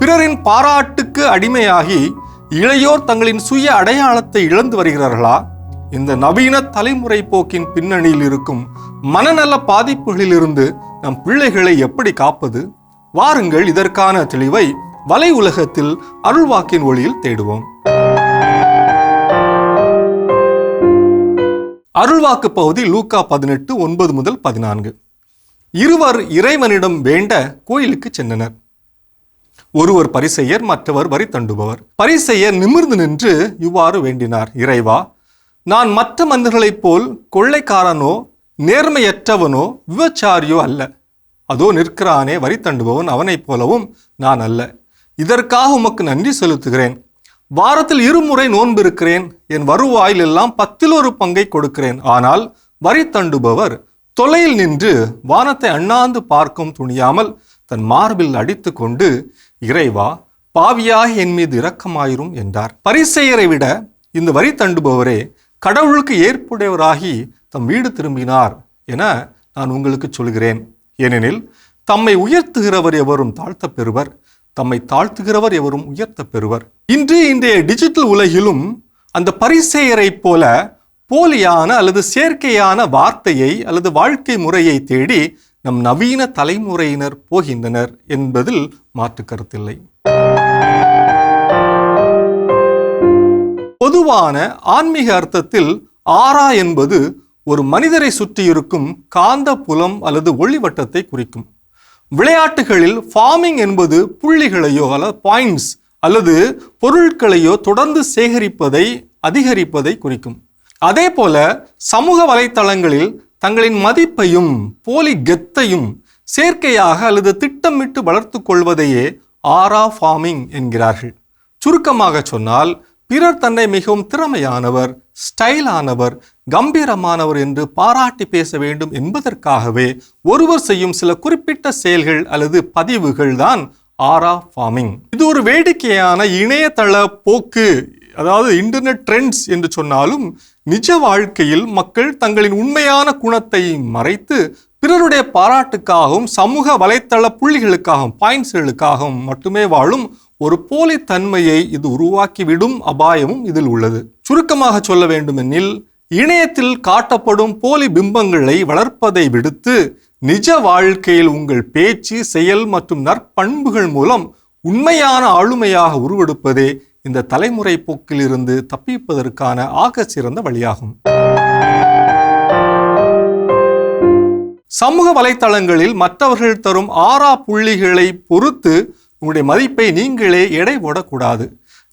பிறரின் பாராட்டுக்கு அடிமையாகி இளையோர் தங்களின் சுய அடையாளத்தை இழந்து வருகிறார்களா? இந்த நவீன தலைமுறை போக்கின் பின்னணியில் இருக்கும் மனநல பாதிப்புகளிலிருந்து நம் பிள்ளைகளை எப்படி காப்பது? வாருங்கள், இதற்கான தெளிவை வலை உலகத்தில் அருள்வாக்கின் ஒளியில் தேடுவோம். அருள்வாக்கு பகுதி லூக்கா 18:9-14. இருவர் இறைவனிடம் வேண்ட கோயிலுக்கு சென்றனர். ஒருவர் பரிசேயர், மற்றவர் வரி தண்டுபவர். பரிசேயர் நிமிர்ந்து நின்று இவ்வாறு வேண்டினார்: இறைவா, நான் மற்ற மனிதர்களைப் போல் கொள்ளைக்காரனோ நேர்மையற்றவனோ விபச்சாரியோ அல்ல. அதோ நிற்கிறானே வரி தண்டுபவன், அவனைப் போலவும் நான் அல்ல. இதற்காக உமக்கு நன்றி செலுத்துகிறேன். வாரத்தில் 2 முறை நோன்பு இருக்கிறேன். என் வருவாயில் எல்லாம் 10 பங்கை கொடுக்கிறேன். ஆனால் வரி தண்டுபவர் தொலையில் நின்று வானத்தை அண்ணாந்து பார்க்கும் துணியாமல் தன் மார்பில் அடித்து கொண்டு, இறைவா, பாவியாக என் மீது இரக்கமாயிரும் என்றார். பரிசேயரை விட இந்த வரி தண்டுபவரே கடவுளுக்கு ஏற்புடையவராகி தம் வீடு திரும்பினார் என நான் உங்களுக்கு சொல்கிறேன். ஏனெனில் தம்மை உயர்த்துகிறவர் எவரும் தாழ்த்த பெறுவர், தம்மை தாழ்த்துகிறவர் எவரும் உயர்த்த பெறுவர். இன்றைய டிஜிட்டல் உலகிலும் அந்த பரிசேயரை போல போலியான அல்லது செயற்கையான வார்த்தையை அல்லது வாழ்க்கை முறையை தேடி நம் நவீன தலைமுறையினர் போகின்றனர் என்பதில் மாற்று கருத்தில்லை. பொதுவான ஆன்மீக அர்த்தத்தில் ஆரா என்பது ஒரு மனிதரை சுற்றியிருக்கும் காந்த புலம் அல்லது ஒளிவட்டத்தை குறிக்கும். விளையாட்டுகளில் ஃபார்மிங் என்பது புள்ளிகளையோ அல்லது பாயிண்ட்ஸ் அல்லது பொருட்களையோ தொடர்ந்து சேகரிப்பதை அதிகரிப்பதை குறிக்கும். அதே போல சமூக வலைத்தளங்களில் தங்களின் மதிப்பையும் போலி கெத்தையும் செயற்கையாக அல்லது திட்டமிட்டு வளர்த்து கொள்வதையே ஆரா ஃபார்மிங் என்கிறார்கள். சுருக்கமாக சொன்னால், பிறர் தன்னை மிகவும் திறமையானவர், ஸ்டைலானவர், கம்பீரமானவர் என்று பாராட்டி பேச வேண்டும் என்பதற்காகவே ஒருவர் செய்யும் சில குறிப்பிட்ட செயல்கள் அல்லது பதிவுகள் தான் ஆரா ஃபார்மிங். இது ஒரு வேடிக்கையான இணையதள போக்கு, அதாவது இன்டர்நெட் ட்ரெண்ட்ஸ் என்று சொன்னாலும், நிஜ வாழ்க்கையில் மக்கள் தங்களின் உண்மையான குணத்தை மறைத்து பிறருடைய பாராட்டுக்காகவும் சமூக வலைத்தள புள்ளிகளுக்காகவும் பாயிண்ட்ஸ்களுக்காகவும் மட்டுமே வாழும் ஒரு போலி தன்மையை இது உருவாக்கிவிடும் அபாயமும் இதில் உள்ளது. சுருக்கமாக சொல்ல வேண்டுமெனில், இணையத்தில் காட்டப்படும் போலி பிம்பங்களை வளர்ப்பதை விடுத்து நிஜ வாழ்க்கையில் உங்கள் பேச்சு, செயல் மற்றும் நற்பண்புகள் மூலம் உண்மையான ஆளுமையாக உருவெடுப்பதே இந்த தலைமுறை போக்கிலிருந்து தப்பிப்பதற்கான ஆக சிறந்த வழியாகும். சமூக வலைத்தளங்களில் மற்றவர்கள் தரும் ஆரா புள்ளிகளை பொறுத்து உங்களுடைய மதிப்பை நீங்களே எடை போடக்கூடாது.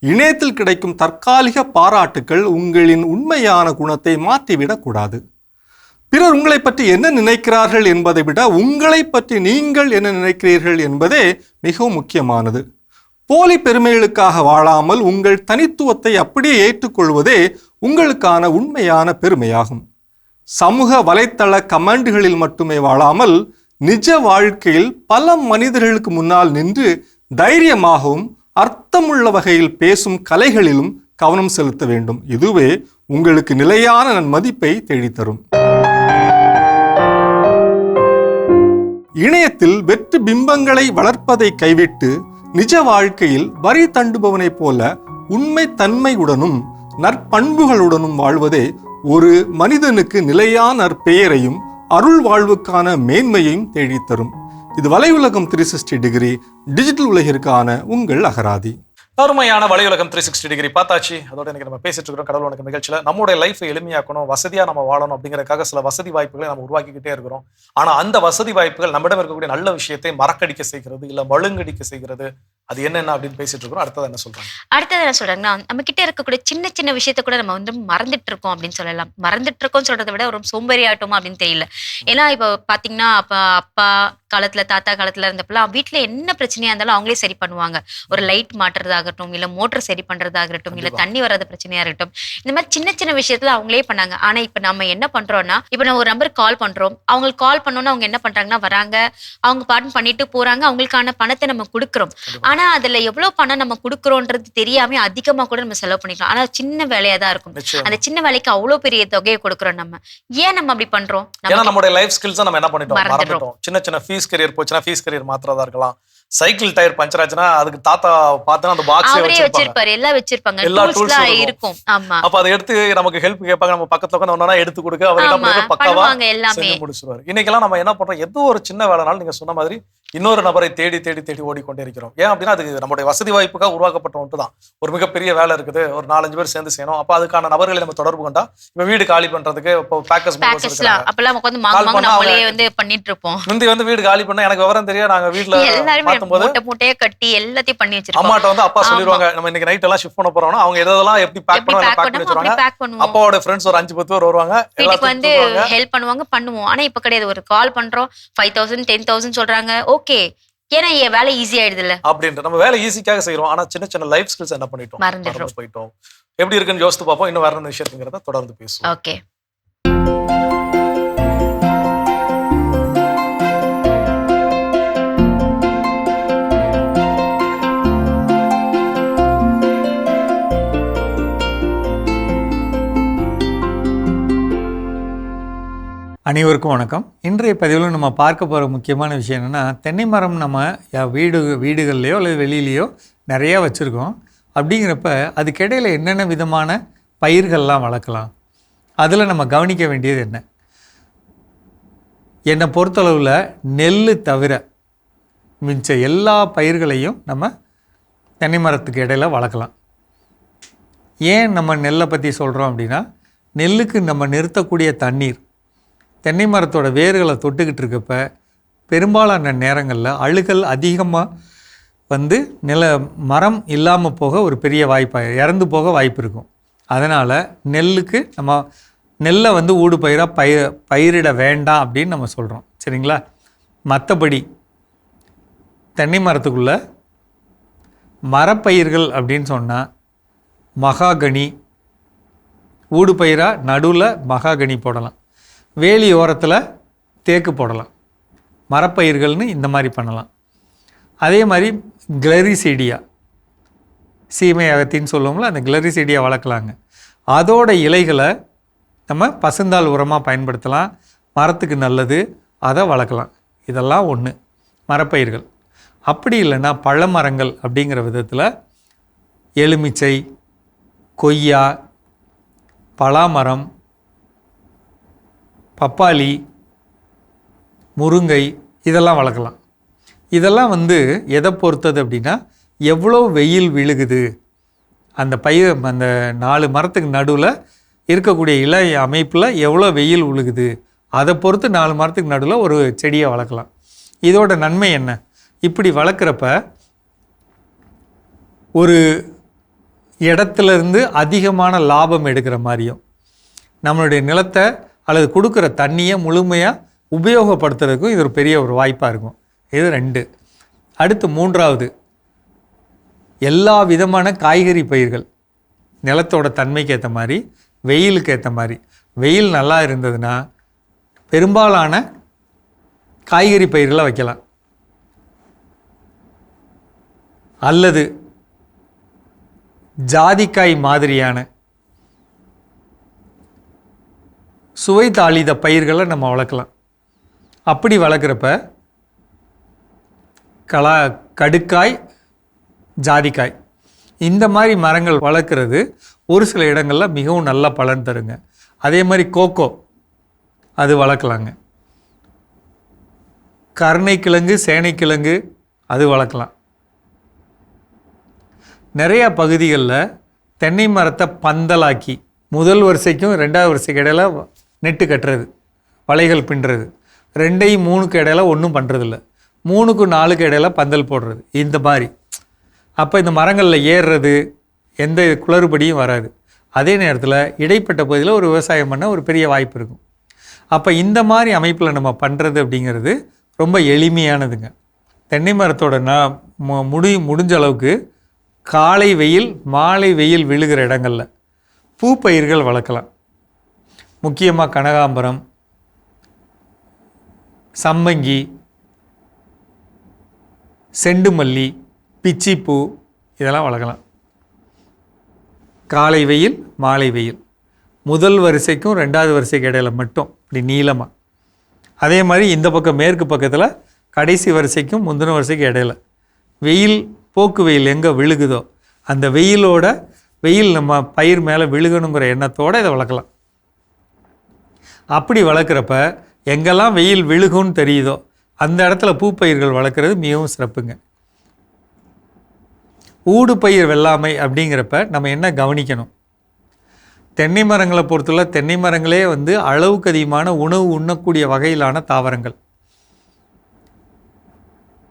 இணையத்தில் கிடைக்கும் தற்காலிக பாராட்டுக்கள் உங்களின் உண்மையான குணத்தை மாற்றிவிடக்கூடாது. பிறர் உங்களை பற்றி என்ன நினைக்கிறார்கள் என்பதை விட உங்களை பற்றி நீங்கள் என்ன நினைக்கிறீர்கள் என்பதே மிகவும் முக்கியமானது. போலி பெருமைகளுக்காக வாழாமல் உங்கள் தனித்துவத்தை அப்படியே ஏற்றுக்கொள்வதே உங்களுக்கான உண்மையான பெருமையாகும். சமூக வலைத்தள கமெண்ட்களில் மட்டுமே வாழாமல் நிஜ வாழ்க்கையில் பல மனிதர்களுக்கு முன்னால் நின்று தைரியமாகவும் அர்த்தமுள்ள வகையில் பேசும் கலைகளிலும் கவனம் செலுத்த வேண்டும். இதுவே உங்களுக்கு நிலையான மதிப்பை தேடித்தரும். இணையத்தில் வெற்று பிம்பங்களை வளர்ப்பதை கைவிட்டு நிஜ வாழ்க்கையில் வரி தண்டுபவனைப் போல உண்மை தன்மையுடனும் நற்பண்புகளுடனும் வாழ்வதே ஒரு மனிதனுக்கு நிலையான நற்பெயரையும் அருள் வாழ்வுக்கான மேன்மையையும் தேடித்தரும். இது வலையுலகம் 360 டிகிரி டிஜிட்டல் உலகிற்கான உங்கள் அகராதி. அருமையான வலையுலகம் 360 டிகிரி பார்த்தாச்சு. அதோட எனக்கு நம்ம பேசிட்டு இருக்கிறோம் கடவுள் வணக்கம் நிகழ்ச்சியில. நம்மளுடைய லைஃபை எளிமையாக்கணும், வசதியா நம்ம வாழணும் அப்படிங்கறதுக்காக சில வசதி வாய்ப்புகளை நம்ம உருவாக்கிக்கிட்டே இருக்கிறோம். ஆனா அந்த வசதி வாய்ப்புகள் நம்மிடம் இருக்கக்கூடிய நல்ல விஷயத்தை மறக்கடிக்க செய்கிறது, இல்ல மழுங்கடிக்க செய்கிறது. அது என்னென்ன அப்படின்னு பேசிட்டு இருக்கோம். அடுத்தது என்ன சொல்றாங்க? அடுத்தது என்ன சொல்றாங்கன்னா, நம்ம கிட்ட இருக்கக்கூடிய சின்ன சின்ன விஷயத்த கூட நம்ம வந்து மறந்துட்டு இருக்கோம் அப்படின்னு சொல்லலாம். மறந்துட்டு இருக்கோம் சொல்றதை விட ஒரு சோம்பேறி ஆட்டோமா அப்படின்னு தெரியல. ஏன்னா இப்போ பாத்தீங்கன்னா, அப்பா காலத்துல தாத்தா காலத்துல இருந்தப்பெல்லாம் வீட்டுல என்ன பிரச்சனையா இருந்தாலும் அவங்களே சரி பண்ணுவாங்க. ஒரு லைட் மாட்டுறதாகட்டும், இல்ல மோட்டர் சரி பண்றதாகட்டும், இல்ல தண்ணி வர்றது பிரச்சனையா இருக்கட்டும், இந்த மாதிரி சின்ன சின்ன விஷயத்துல அவங்களே பண்ணாங்க. ஆனா இப்ப நம்ம என்ன பண்றோம்னா, இப்ப நம்ம ஒரு நம்பருக்கு கால் பண்றோம், அவங்களுக்கு கால் பண்ணோம்னா அவங்க என்ன பண்றாங்கன்னா வராங்க, அவங்க பாட்டு பண்ணிட்டு போறாங்க, அவங்களுக்கான பணத்தை நம்ம கொடுக்குறோம். ஆனா அதுல எவ்வளவு பணம் நம்ம கொடுக்குறோன்றது தெரியாம அதிகமா கூட நம்ம செலவு பண்ணிக்கலாம். ஆனா சின்ன வேலையா தான் இருக்கும். அந்த சின்ன வேலைக்கு அவ்வளவு பெரிய தொகையை கொடுக்குறோம். நம்ம ஏன் நம்ம அப்படி பண்றோம்? நம்மளுடைய லைஃப் ஸ்கில்ஸ் நம்ம என்ன பண்ணிட்டோம், மறந்துட்டோம். சின்ன சின்ன ஃபீஸ் கரியர் போச்சுன்னா ஃபீஸ் கரியர் மாத்திரதா இருக்கலாம். சைக்கிள் டயர் பஞ்சர் ஆச்சுன்னா அதுக்கு தாத்தா பார்த்தா அந்த பாக்ஸ் வச்சிருப்பாரு, எல்லாம் வச்சிருப்பாங்க, எல்லா டூல்ஸ் இருக்கும். ஆமா, அப்ப அதை எடுத்து நமக்கு ஹெல்ப் கேட்பாங்க. நம்ம பக்கத்துல உட்கார்ந்து ஒண்ணா எடுத்து கொடுக்க அவர் என்ன பண்ணுவாரு, பக்காவா செஞ்சு முடிச்சிருவாரு. இன்னைக்கெல்லாம் நம்ம என்ன பண்றோம், ஏதோ ஒரு சின்ன வேலைனாலும் நீங்க சொன்ன மாதிரி இன்னொரு நபரை தேடி தேடி தேடி ஓடிக்கொண்டே இருக்கிறோம். ஏன் அப்படின்னா அது நம்மளுடைய வசதி வாய்ப்புக்காக உருவாக்கப்பட்ட ஒன்று தான். ஒரு மிகப்பெரிய வேலை இருக்குது, ஒரு 4-5 பேர் சேர்ந்து செய்யணும். அப்ப அதுக்கான நபர்களை நம்ம தொடர்பு கொண்டா இப்ப வீடு காலி பண்றதுக்கு இப்போ பேக்கர்ஸ் அப்பெல்லாம் உட்கார்ந்து நம்மளே வந்து பண்ணிட்டு இருப்போம். முந்தி வந்து வீடு காலி பண்ணா எனக்கு விவரம் தெரியாது, நாங்க வீட்டுல மாத்தும் போது மூட்டை மூட்டையா கட்டி எல்லாத்தையும் பண்ணி வச்சிருக்கோம். அம்மாட்ட வந்து அப்பா சொல்லிடுவாங்க நம்ம இன்னைக்கு நைட் எல்லாம் ஷிஃப்ட் பண்ண போறோம்னா அவங்க எதெல்லாம் எப்படி பேக் பண்ணி வச்சிருவாங்க. பேக் பண்ணுவோம். அப்பாவோட ஃப்ரெண்ட்ஸ் ஒரு 5-10 பேர் வருவாங்க, வீட்டுக்கு வந்து ஹெல்ப் பண்ணுவோம். ஆனா இப்ப கிடையாது. ஒரு கால் பண்றோம், 5000 10,000 சொல்றாங்க. ஓகே, ஏன்னா என் வேலை ஈஸி ஆயிடுது இல்ல அப்படின்ட்டு நம்ம வேலை ஈஸிக்காக செய்யறோம். ஆனா சின்ன சின்ன லைஃப் ஸ்கில்ஸ் என்ன பண்ணிட்டோம், மறந்து போயிட்டோம். எப்படி இருக்குன்னு யோசித்து பார்ப்போம். இன்னும் வேற என்ன விஷயத்துங்கிறத தொடர்ந்து பேசுவோம். ஓகே. அனைவருக்கும் வணக்கம். இன்றைய பதிவில் நம்ம பார்க்க போகிற முக்கியமான விஷயம் என்னென்னா, தென்னை மரம் நம்ம வீடுகள்லையோ அல்லது வெளியிலையோ நிறையா வச்சுருக்கோம். அப்படிங்கிறப்ப அதுக்கிடையில் என்னென்ன விதமான பயிர்கள்லாம் வளர்க்கலாம், அதில் நம்ம கவனிக்க வேண்டியது என்ன? என்னை பொறுத்தளவில் நெல் தவிர மிச்ச எல்லா பயிர்களையும் நம்ம தென்னை மரத்துக்கு இடையில வளர்க்கலாம். ஏன் நம்ம நெல்லை பற்றி சொல்கிறோம் அப்படின்னா, நெல்லுக்கு நம்ம நிறுத்தக்கூடிய தண்ணீர் தென்னை மரத்தோட வேர்களை தொட்டுக்கிட்டு இருக்கப்ப பெரும்பாலான நேரங்களில் அழுகல் அதிகமாக வந்து மரம் இல்லாமல் போக ஒரு பெரிய வாய்ப்பாக இறந்து போக வாய்ப்பு இருக்கும். அதனால் நெல்லுக்கு நம்ம நெல்லை வந்து ஊடு பயிராக பயிரிட வேண்டாம் அப்படின்னு நம்ம சொல்கிறோம். சரிங்களா? மற்றபடி தென்னை மரத்துக்குள்ள மரப்பயிர்கள் அப்படின்னு சொன்னால் மகாகனி, ஊடு பயிராக நடுவில் மகாகனி போடலாம், வேலி ஓரத்தில் தேக்கு போடலாம். மரப்பயிர்கள்னு இந்த மாதிரி பண்ணலாம். அதே மாதிரி கிளரிசீடியா, சீமை அகத்தின்னு சொல்லுவோம்ல, அந்த கிளரிசீடியா வளர்க்கலாங்க. அதோட இலைகளை நம்ம பசுந்தாள் உரமாக பயன்படுத்தலாம், மரத்துக்கு நல்லது, அதை வளர்க்கலாம். இதெல்லாம் ஒன்று மரப்பயிர்கள். அப்படி இல்லைன்னா பழமரங்கள் அப்படிங்கிற விதத்தில் எலுமிச்சை, கொய்யா, பலாமரம், பப்பாளி, முருங்கை இதெல்லாம் வளர்க்கலாம். இதெல்லாம் வந்து எதை பொறுத்தது அப்படின்னா, எவ்வளோ வெயில் விழுகுது, அந்த அந்த 4 மரத்துக்கு நடுவில் இருக்கக்கூடிய இலை அமைப்பில் எவ்வளோ வெயில் விழுகுது, அதை பொறுத்து 4 மரத்துக்கு நடுவில் ஒரு செடியை வளர்க்கலாம். இதோட நன்மை என்ன? இப்படி வளர்க்குறப்ப ஒரு இடத்துலேருந்து அதிகமான லாபம் எடுக்கிற மாதிரியும், நம்மளுடைய நிலத்தை அல்லது கொடுக்குற தண்ணியை முழுமையாக உபயோகப்படுத்துறதுக்கும் இது ஒரு பெரிய ஒரு வாய்ப்பாக இருக்கும். இது 2. அடுத்து 3வது, எல்லா விதமான காய்கறி பயிர்கள் நிலத்தோட தன்மைக்கு ஏற்ற மாதிரி, வெயிலுக்கு ஏற்ற மாதிரி. வெயில் நல்லா இருந்ததுன்னா பெரும்பாலான காய்கறி பயிர்களை வைக்கலாம். அல்லது ஜாதிக்காய் மாதிரியான சுவை தாளித பயிர்களை நம்ம வளர்க்கலாம். அப்படி வளர்க்குறப்ப கடுக்காய், ஜாதிக்காய் இந்த மாதிரி மரங்கள் வளர்க்குறது ஒரு சில இடங்களில் மிகவும் நல்ல பலன் தருங்க. அதே மாதிரி கோகோ அது வளர்க்கலாங்க. கருணைக்கிழங்கு, சேனைக்கிழங்கு அது வளர்க்கலாம். நிறையா பகுதிகளில் தென்னை மரத்தை பந்தலாக்கி முதல் வரிசைக்கும் 2வது வரிசைக்கு இடையில நெட்டு கட்டுறது, வலைகள் பின்னுறது, 2, 3க்கு இடையில ஒன்றும் பண்ணுறதில்ல, 3க்கு 4க்கு இடையில பந்தல் போடுறது, இந்த மாதிரி. அப்போ இந்த மரங்களில் ஏறுறது எந்த குளறுபடியும் வராது. அதே நேரத்தில் இடைப்பட்ட பகுதியில் ஒரு விவசாயம் பண்ண ஒரு பெரிய வாய்ப்பு இருக்கும். அப்போ இந்த மாதிரி அமைப்பில் நம்ம பண்ணுறது அப்படிங்கிறது ரொம்ப எளிமையானதுங்க. தென்னை மரத்தோட முடிஞ்ச அளவுக்கு காலை வெயில், மாலை வெயில் விழுகிற இடங்களில் பூப்பயிர்கள் வளர்க்கலாம். முக்கியமாக கனகாம்பரம், சம்மங்கி, செண்டுமல்லி, பிச்சிப்பூ இதெல்லாம் வளர்க்கலாம். காலை வெயில், மாலை வெயில், முதல் வரிசைக்கும் 2வது வரிசைக்கு இடையில மட்டும் இப்படி நீளமாக. அதே மாதிரி இந்த பக்கம் மேற்கு பக்கத்தில் கடைசி வரிசைக்கும் முந்தின வரிசைக்கு இடையில வெயில், போக்கு வெயில் எங்கே விழுகுதோ அந்த வெயில் நம்ம பயிர் மேலே விழுகணுங்கிற எண்ணத்தோடு இதை வளர்க்கலாம். அப்படி வளர்க்குறப்ப எங்கெல்லாம் வெயில் விழுகும்னு தெரியுதோ அந்த இடத்துல பூப்பயிர்கள் வளர்க்குறது மிகவும் சிறப்புங்க. ஊடு பயிர் வெள்ளாமை அப்படிங்கிறப்ப நம்ம என்ன கவனிக்கணும்? தென்னை மரங்களை பொறுத்துள்ள தென்னை மரங்களே வந்து அளவுக்கு அதிகமான உணவு உண்ணக்கூடிய வகையிலான தாவரங்கள்.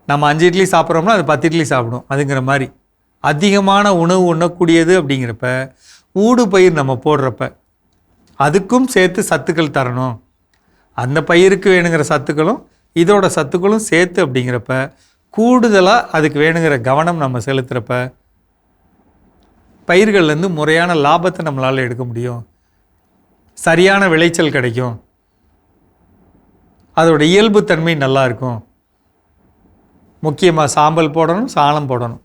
நம்ம 5 இட்லி சாப்பிட்றோம்னா அது 10 இட்லி சாப்பிடும். அதுங்கிற மாதிரி அதிகமான உணவு உண்ணக்கூடியது அப்படிங்கிறப்ப ஊடு பயிர் நம்ம போடுறப்ப அதுக்கும் சேர்த்து சத்துக்கள் தரணும். அந்த பயிருக்கு வேணுங்கிற சத்துக்களும் இதோட சத்துக்களும் சேர்த்து அப்படிங்கிறப்ப கூடுதலாக அதுக்கு வேணுங்கிற கவனம் நம்ம செலுத்துகிறப்ப பயிர்கள்லேருந்து முறையான லாபத்தை நம்மளால் எடுக்க முடியும். சரியான விளைச்சல் கிடைக்கும். அதோட இயல்புத்தன்மை நல்லா இருக்கும். முக்கியமாக சாம்பல் போடணும், சாணம் போடணும்.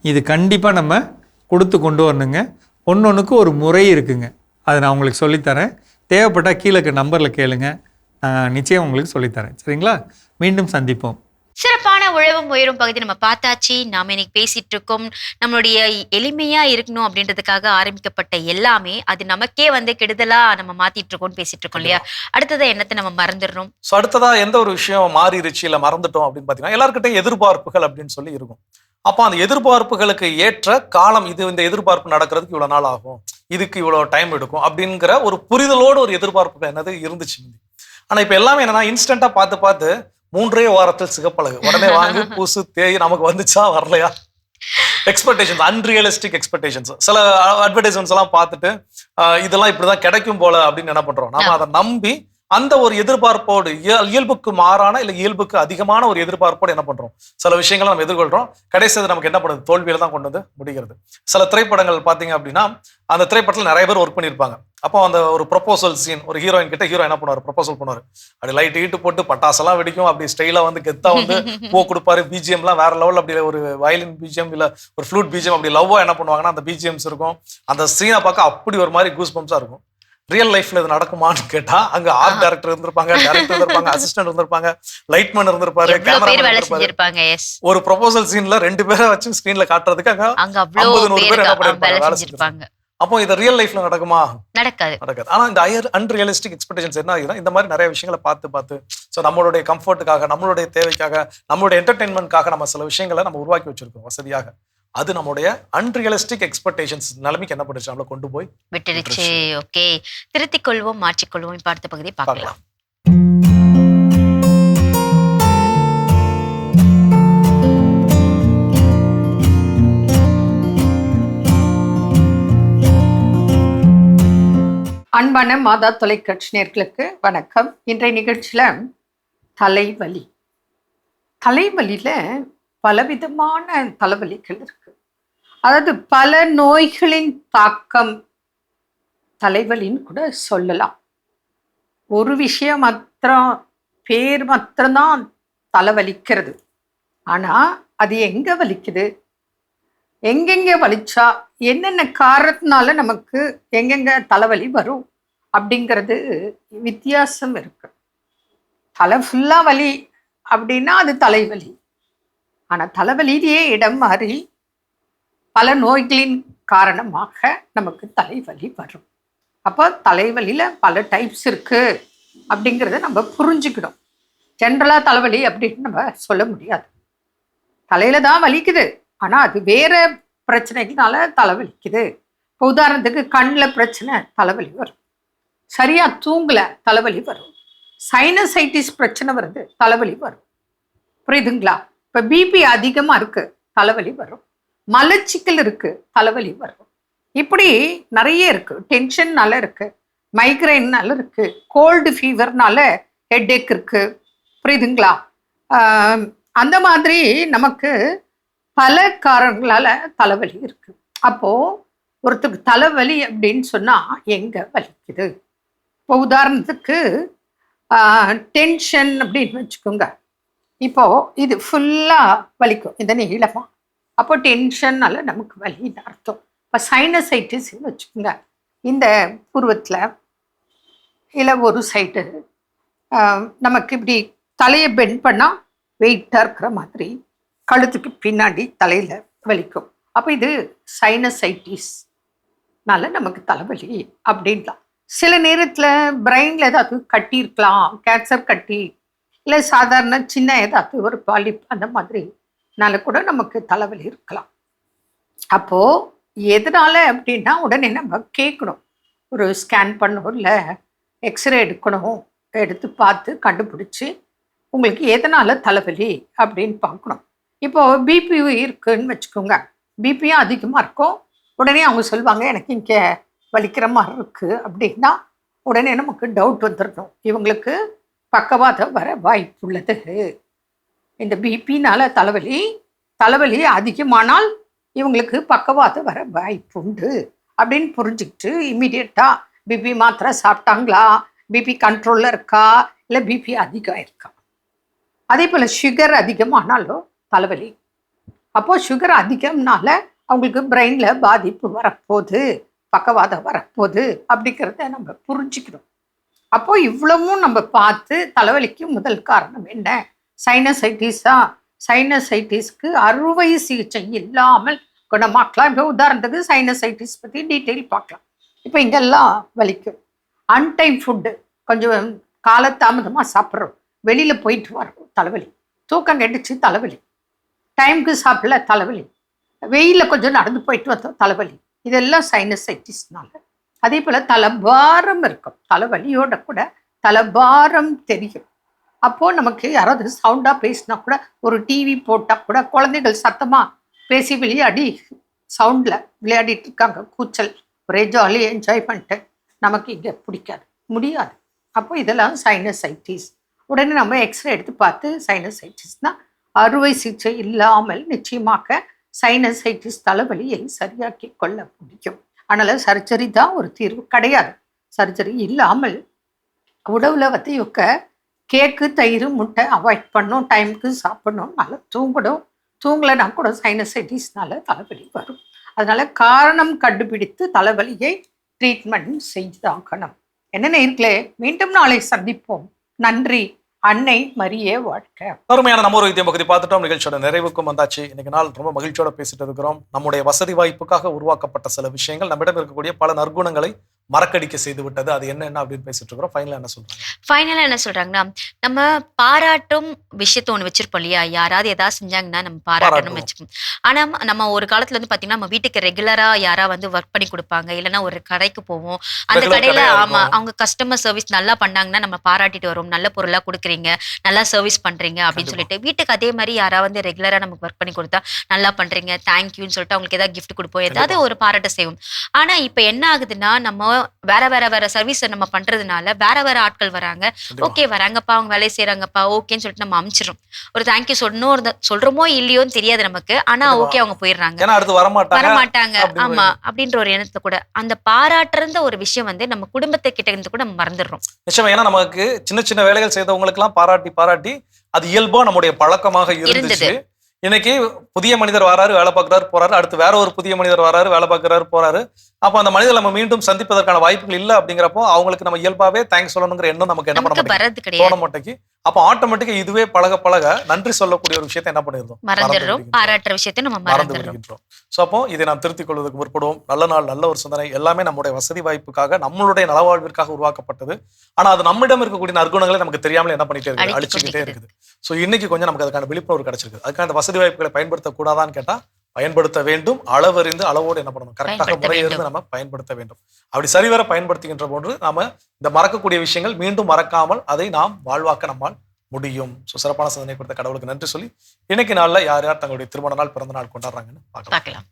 இது கண்டிப்பாக நம்ம கொடுத்து கொண்டு வரணுங்க. ஒன்று ஒரு முறை இருக்குங்க. அதை நான் உங்களுக்கு சொல்லித்தரேன். தேவைப்பட்டால் கீழே நம்பரில் கேளுங்க, நிச்சயம் உங்களுக்கு சொல்லித்தரேன். சரிங்களா? மீண்டும் சந்திப்போம். சிறப்பான உழவும் உயரும் பகுதி நம்ம பார்த்தாச்சு. நாம இன்னைக்கு பேசிட்டு இருக்கோம். நம்மளுடைய எளிமையா இருக்கணும் அப்படின்றதுக்காக ஆரம்பிக்கப்பட்ட எல்லாமே அது நமக்கே வந்து கெடுதலா நம்ம மாத்திட்டு இருக்கோம்னு பேசிட்டு இருக்கோம் இல்லையா? அடுத்ததா என்னத்தை நம்ம மறந்துடுறோம். ஸோ அடுத்ததா எந்த ஒரு விஷயம் மாறிடுச்சு இல்லை மறந்துட்டோம் அப்படின்னு பார்த்தீங்கன்னா, எல்லாருக்கிட்டையும் எதிர்பார்ப்புகள் அப்படின்னு சொல்லி இருக்கும். அப்போ அந்த எதிர்பார்ப்புகளுக்கு ஏற்ற காலம், இந்த எதிர்பார்ப்பு நடக்கிறதுக்கு இவ்வளோ நாள் ஆகும், இதுக்கு இவ்வளோ டைம் எடுக்கும் அப்படிங்கிற ஒரு புரிதலோடு ஒரு எதிர்பார்ப்புகள் என்னது இருந்துச்சு. ஆனால் இப்போ எல்லாமே என்னன்னா இன்ஸ்டண்ட்டாக பார்த்து 3 வாரத்தில் சிகப்பழகு, உடனே வாங்கி பூசு தேய், நமக்கு வந்துச்சா வரலையா, எக்ஸ்பெக்டேஷன்ஸ், அன்ரியலிஸ்டிக் எக்ஸ்பெக்டேஷன்ஸ். சில அட்வர்டைஸ்மெண்ட்ஸ் எல்லாம் பார்த்துட்டு இதெல்லாம் இப்படிதான் கிடைக்கும் போல அப்படின்னு என்ன பண்றோம், நாம அதை நம்பி அந்த ஒரு எதிர்பார்ப்போடு இயல்புக்கு மாறான இல்லை இயல்புக்கு அதிகமான ஒரு எதிர்பார்ப்போடு என்ன பண்றோம், சில விஷயங்களை நம்ம எதிர்கொள்றோம். கடைசி நமக்கு என்ன பண்ணுது, தோல்வியில தான் கொண்டு வந்து முடிகிறது. சில திரைப்படங்கள் பார்த்தீங்க அப்படின்னா அந்த திரைப்படத்தில் நிறைய பேர் ஒர்க் பண்ணியிருப்பாங்க. அப்போ அந்த ஒரு ப்ரொபோசல் சீன், ஒரு ஹீரோயின் கிட்ட ஹீரோ என்ன பண்ணுவார், ப்ரொபோசல் பண்ணுவார். அப்படி லைட் ஈட்டு போட்டு பட்டாசெல்லாம் வெடிக்கும், அப்படி ஸ்டைலா வந்து கெத்தா வந்து பூ கொடுப்பாரு, பிஜிஎம்லாம் வேற லெவல், அப்படி ஒரு வயலின் பிஜிஎம் இல்லை ஒரு ஃப்ளூட் பிஜிஎம், அப்படி லவ்வா என்ன பண்ணுவாங்கன்னா அந்த பிஜிஎம்ஸ் இருக்கும். அந்த சீனை பார்க்க அப்படி ஒரு மாதிரி கூஸ் பம்ப்ஸா இருக்கும். ரியல் லைஃப்ல இது நடக்குமான்னு கேட்டா அங்க ஆர்ட் டைரக்டர் இருந்திருப்பாங்க, டைரக்டர் இருந்திருப்பாங்க, அசிஸ்டன்ட் இருந்திருப்பாங்க, லைட்மேன் இருந்திருப்பாரு, கேமரா. ஒரு ப்ரொபோசல் சீன்ல 2 பேரை வச்சு ஸ்கிரீன்ல காட்டுறதுக்கு அங்க 50-100 பேர் என்ன பண்ணிருப்பாங்க, வேலை செஞ்சிருப்பாங்க. அப்போ இது ரியல் லைஃப்ல நடக்குமா? நடக்காது. ஆனா இந்த அன்ரியலிஸ்டிக் எக்ஸ்பெக்டேஷன்ஸ் என்ன ஆகுதுன்னா, இந்த மாதிரி நிறைய விஷயங்களை பார்த்து ஸோ நம்மளுடைய கம்ஃபர்ட்டுக்காக, நம்மளுடைய தேவைக்காக, நம்மளுடைய என்டர்டைன்மெண்ட்காக நம்ம சில விஷயங்களை நம்ம உருவாக்கி வச்சிருக்கோம் வசதியாக. அது நம்மளுடைய அன்ரியலிஸ்டிக் எக்ஸ்பெக்டேஷன்ஸ் நிலைமைக்கு என்ன பண்ணுச்சு, நம்மளை கொண்டு போய் விட்டுடுச்சு. ஓகே, திருத்திக் கொள்வோம், மாற்றிக்கொள்வோம். இப்ப அடுத்த பகுதியை பார்க்கலாம். அன்பான மாதா தொலைக்காட்சி நேயர்களுக்கு வணக்கம். இன்றைய நிகழ்ச்சியில தலைவலி. தலைவலியில பலவிதமான தலைவலிகள் இருக்கு. அதாவது பல நோய்களின் தாக்கம் தலைவலின்னு கூட சொல்லலாம். ஒரு விஷயம் பேர் மாத்திரம்தான் தலைவலிக்கிறது. ஆனா அது எங்க வலிக்குது, எங்கெங்க வலிச்சா, என்னென்ன காரணத்தினால நமக்கு எங்கெங்க தலைவலி வரும் அப்படிங்கிறது வித்தியாசம் இருக்கு. தலை ஃபுல்லா வலி அப்படின்னா அது தலைவலி. ஆனால் தலைவலியிலேயே இடம் மாறி பல நோய்களின் காரணமாக நமக்கு தலைவலி வரும். அப்போ தலைவலியில் பல டைப்ஸ் இருக்குது அப்படிங்கிறத நம்ம புரிஞ்சுக்கணும். ஜென்ரலாக தலைவலி அப்படின்னு நம்ம சொல்ல முடியாது. தலையில் தான் வலிக்குது, ஆனால் அது வேற பிரச்சனைகளால தலைவலிக்குது. இப்போ உதாரணத்துக்கு கண்ணில் பிரச்சனை, தலைவலி வரும். சரியாக தூங்கலை, தலைவலி வரும். சைனசைட்டிஸ் பிரச்சனை வருது, தலைவலி வரும். புரியுதுங்களா? இப்போ பிபி அதிகமாக இருக்குது, தலைவலி வரும். மலச்சிக்கல் இருக்குது, தலைவலி வரும். இப்படி நிறைய இருக்குது. டென்ஷன்னால இருக்குது, மைக்ரைன்னால இருக்குது, கோல்டு ஃபீவர்னால ஹெட்டேக் இருக்குது. புரியுதுங்களா? அந்த மாதிரி நமக்கு பல காரணங்களால் தலைவலி இருக்குது. அப்போது ஒருத்தருக்கு தலைவலி அப்படின்னு சொன்னால் எங்கே வலிக்குது? இப்போ உதாரணத்துக்கு டென்ஷன் அப்படின்னு வச்சுக்கோங்க. இப்போது இது ஃபுல்லாக வலிக்கும், இந்த நீளமாக. அப்போ டென்ஷன்னால நமக்கு வலின்னு அர்த்தம். இப்போ சைனசைட்டிஸ்ன்னு வச்சுக்கோங்க. இந்த புருவத்தில் இல்லை ஒரு சைடு நமக்கு இப்படி தலையை பெண்ட் பண்ணால் வெயிட்டாக இருக்கிற மாதிரி கழுத்துக்கு பின்னாடி தலையில் வலிக்கும். அப்போ இது சைனசைட்டிஸ்னால நமக்கு தலைவலி அப்படின்லாம். சில நேரத்தில் பிரெயினில் ஏதாவது கட்டி இருக்கலாம், கேன்சர் கட்டி, இல்லை சாதாரண சின்ன ஏதாவது ஒரு பாலிப், அந்த மாதிரினால கூட நமக்கு தலைவலி இருக்கலாம். அப்போது எதனால அப்படின்னா உடனே நம்ம கேட்கணும். ஒரு ஸ்கேன் பண்ணணும், இல்லை எக்ஸ்ரே எடுக்கணும், எடுத்து பார்த்து கண்டுபிடிச்சி உங்களுக்கு எதனால தலைவலி அப்படின்னு பார்க்கணும். இப்போ பிபி இருக்குன்னு வச்சுக்கோங்க, பிபியும் அதிகமாக இருக்கும். உடனே அவங்க சொல்லுவாங்க எனக்கு இங்கே வலிக்கிற மாதிரி இருக்குது அப்படின்னா உடனே நமக்கு டவுட் வந்துடணும், இவங்களுக்கு பக்கவாதம் வர வாய்ப்புள்ளது. இந்த பிபினால தலைவலி அதிகமானால் இவங்களுக்கு பக்கவாதம் வர வாய்ப்புண்டு அப்படின்னு புரிஞ்சுக்கிட்டு இம்மிடியட்டாக பிபி மாத்திரை சாப்பிட்டாங்களா, பிபி கண்ட்ரோலில் இருக்கா, இல்லை பிபி அதிகம் இருக்கா. அதே போல் சுகர் அதிகமானாலும் தலைவலி. அப்போது சுகர் அதிகம்னால அவங்களுக்கு பிரெயினில் பாதிப்பு வரப்போகுது, பக்கவாதம் வரப்போகுது அப்படிங்கிறத நம்ம புரிஞ்சுக்கணும். அப்போது இவ்வளவும் நம்ம பார்த்து தலைவலிக்கு முதல் காரணம் என்ன, சைனசைட்டிஸா, சைனசைட்டிஸ்க்கு அறுவை சிகிச்சை இல்லாமல் குணமாக்கலாம். இப்போ உதாரணத்துக்கு சைனசைட்டிஸ் பற்றி டீட்டெயில் பார்க்கலாம். இப்போ இங்கெல்லாம் வலிக்கும். அன்டைம் ஃபுட்டு, கொஞ்சம் காலதாமதமாக சாப்பிட்றோம், வெளியில் போயிட்டு வரோம் தலைவலி, தூக்கம் கெட்டுச்சு தலைவலி, டைமுக்கு சாப்பிடல தலைவலி, வெயிலில் கொஞ்சம் நடந்து போயிட்டு வந்தோம் தலைவலி. இதெல்லாம் சைனசைட்டிஸ்னால. அதே போல் தலைபாரம் இருக்கும், தலைவலியோட கூட தலைபாரம் தெரியும். அப்போது நமக்கு யாராவது சவுண்டாக பேசினா கூட, ஒரு டிவி போட்டால் கூட, குழந்தைகள் சத்தமாக பேசி விளையாடி சவுண்டில் விளையாடிட்டு இருக்காங்க, கூச்சல், ஒரே ஜாலியாக என்ஜாய் பண்ணிட்டு நமக்கு இங்கே பிடிக்காது, முடியாது. அப்போ இதெல்லாம் சைனசைட்டிஸ். உடனே நம்ம எக்ஸ்ரே எடுத்து பார்த்து சைனசைட்டிஸ்னால் அறுவை சிகிச்சை இல்லாமல் நிச்சயமாக சைனசைட்டிஸ் தலைவலியை சரியாக்கி கொள்ள முடியும். அதனால் சர்ஜரி தான் ஒரு தீர்வு கிடையாது. சர்ஜரி இல்லாமல் உடவுல வந்து இவங்க கேக்கு, தயிர், முட்டை அவாய்ட் பண்ணணும், டைமுக்கு சாப்பிடணும், நல்லா தூங்கணும். தூங்கலைன்னா கூட சைனசைட்டிஸ்னால தலைவலி வரும். அதனால் காரணம் கண்டுபிடித்து தலைவலியை ட்ரீட்மெண்ட் செய்தாகணும். என்னென்ன இருக்கலே, மீண்டும் நாளை சந்திப்போம். நன்றி. அன்னை மரியே வாழ்க. அருமையான நம்ம ஒரு வைத்தியம் பகுதி பார்த்துட்டோம். நிகழ்ச்சியோட நிறைவுக்கும் வந்தாச்சு. இன்னைக்கு நாள் ரொம்ப மகிழ்ச்சியோட பேசிட்டு இருக்கிறோம். நம்முடைய வசதி வாய்ப்புக்காக உருவாக்கப்பட்ட சில விஷயங்கள் நம்மிடம் இருக்கக்கூடிய பல நற்குணங்களை மறக்கடிக்க செய்து விட்டது. அது என்ன அப்படின்னு பேசிட்டு இருக்கிறோம். ஃபைனலா என்ன சொல்றாங்கன்னா, நம்ம பாராட்டும் விஷயத்த ஒண்ணு வச்சிருப்போம் இல்லையா, யாராவது ஏதாவது செஞ்சாங்கன்னா நம்ம பாராட்டணும் வச்சுக்கோம். ஆனா நம்ம ஒரு காலத்துல வந்து பாத்தீங்கன்னா, நம்ம வீட்டுக்கு ரெகுலரா யாரா வந்து ஒர்க் பண்ணி கொடுப்பாங்க, இல்லைன்னா ஒரு கடைக்கு போவோம், அந்த கடையில ஆமா அவங்க கஸ்டமர் சர்வீஸ் நல்லா பண்ணாங்கன்னா நம்ம பாராட்டிட்டு வரோம், நல்ல பொருளா கொடுக்குறீங்க, நல்லா சர்வீஸ் பண்றீங்க அப்படின்னு சொல்லிட்டு. வீட்டுக்கு அதே மாதிரி யாராவது வந்து ரெகுலரா நமக்கு ஒர்க் பண்ணி கொடுத்தா நல்லா பண்றீங்க, தேங்க்யூன்னு சொல்லிட்டு அவங்களுக்கு ஏதாவது கிஃப்ட் கொடுப்போம், ஏதாவது ஒரு பாராட்ட செய்வோம். ஆனா இப்ப என்ன ஆகுதுன்னா, நம்ம வேற சர்வீஸ் நம்ம பண்றதுனால வேற ஆட்கள் வராங்க, ஓகே வராங்கப்பா, அவங்க வேலையை செய்யறாங்கப்பா, ஓகேன்னு சொல்லிட்டு நம்ம அமிச்சிடும். ஒரு தேங்க்யூ சொல்றோமோ இல்லையோன்னு தெரியாது நமக்கு, ஆனா ஓகே அவங்க போயிடுறாங்க, வரமாட்டாங்க ஆமா அப்படின்ற ஒரு எண்ணத்தை கூட. அந்த பாராட்டுற ஒரு விஷயம் வந்து நம்ம குடும்பத்தை கிட்ட இருந்து கூட நம்ம மறந்துடுறோம். நிச்சயமா. ஏன்னா நமக்கு சின்ன சின்ன வேலைகள் செய்தவங்களுக்கு எல்லாம் பாராட்டி அது இயல்பா நம்முடைய பழக்கமாக இருந்துச்சு. இன்னைக்கு புதிய மனிதர் வராரு, வேலை பார்க்கிறாரு, போறாரு, அடுத்து வேற ஒரு புதிய மனிதர் வராரு, வேலை பார்க்கிறாரு, போறாரு. அப்ப அந்த மனிதர் நம்ம மீண்டும் சந்திப்பதற்கான வாய்ப்புகள் இல்லை. அப்படிங்கிறப்போ அவங்களுக்கு நம்ம இயல்பாவே தேங்க்ஸ் சொல்லணுங்கிற எண்ணம் நமக்கு என்ன பண்ண தோண மாட்டேங்கி, அப்போ ஆட்டோமேட்டிக்கா இதுவே பழக நன்றி சொல்லக்கூடிய ஒரு விஷயத்தை என்ன பண்ணிருந்தோம், மறந்துடுறோம். பாராட்டுற விஷயத்தை நம்ம மறந்து விடுகின்றோம். சோ அப்போ இதை நாம் திருத்திக் கொள்வதற்கு முற்படுவோம். நல்ல நாள், நல்ல ஒரு சிந்தனை, எல்லாமே நம்முடைய வசதி வாய்ப்புக்காக, நம்மளுடைய நலவாழ்விற்காக உருவாக்கப்பட்டது. ஆனா அது நம்மிடம் இருக்கக்கூடிய நற்குணங்களை நமக்கு தெரியாமலே என்ன பண்ணிட்டே இருக்கு, அழிச்சுக்கிட்டே இருக்குது. சோ இன்னைக்கு கொஞ்சம் நமக்கு அதுக்கான விழிப்புணர்வு கிடைச்சிருக்கு. அதுக்கான வசதி வாய்ப்புகளை பயன்படுத்தக்கூடாதான்னு கேட்டா பயன்படுத்த வேண்டும். அளவறிந்து அளவோடு என்ன பண்ணணும், கரெக்டாக முறையிலிருந்து நம்ம பயன்படுத்த வேண்டும். அப்படி சரிவர பயன்படுத்துகின்ற போன்று நாம இந்த மறக்கக்கூடிய விஷயங்கள் மீண்டும் மறக்காமல் அதை நாம் வாழ்வாக்க நம்மால் முடியும். சிறப்பான சிந்தனை கொடுத்த கடவுளுக்கு நன்றி சொல்லி இன்னைக்கு நாள்ல யார் யார் தங்களுடைய திருமண நாள், பிறந்த நாள் கொண்டாடுறாங்கன்னு பார்க்கலாம்.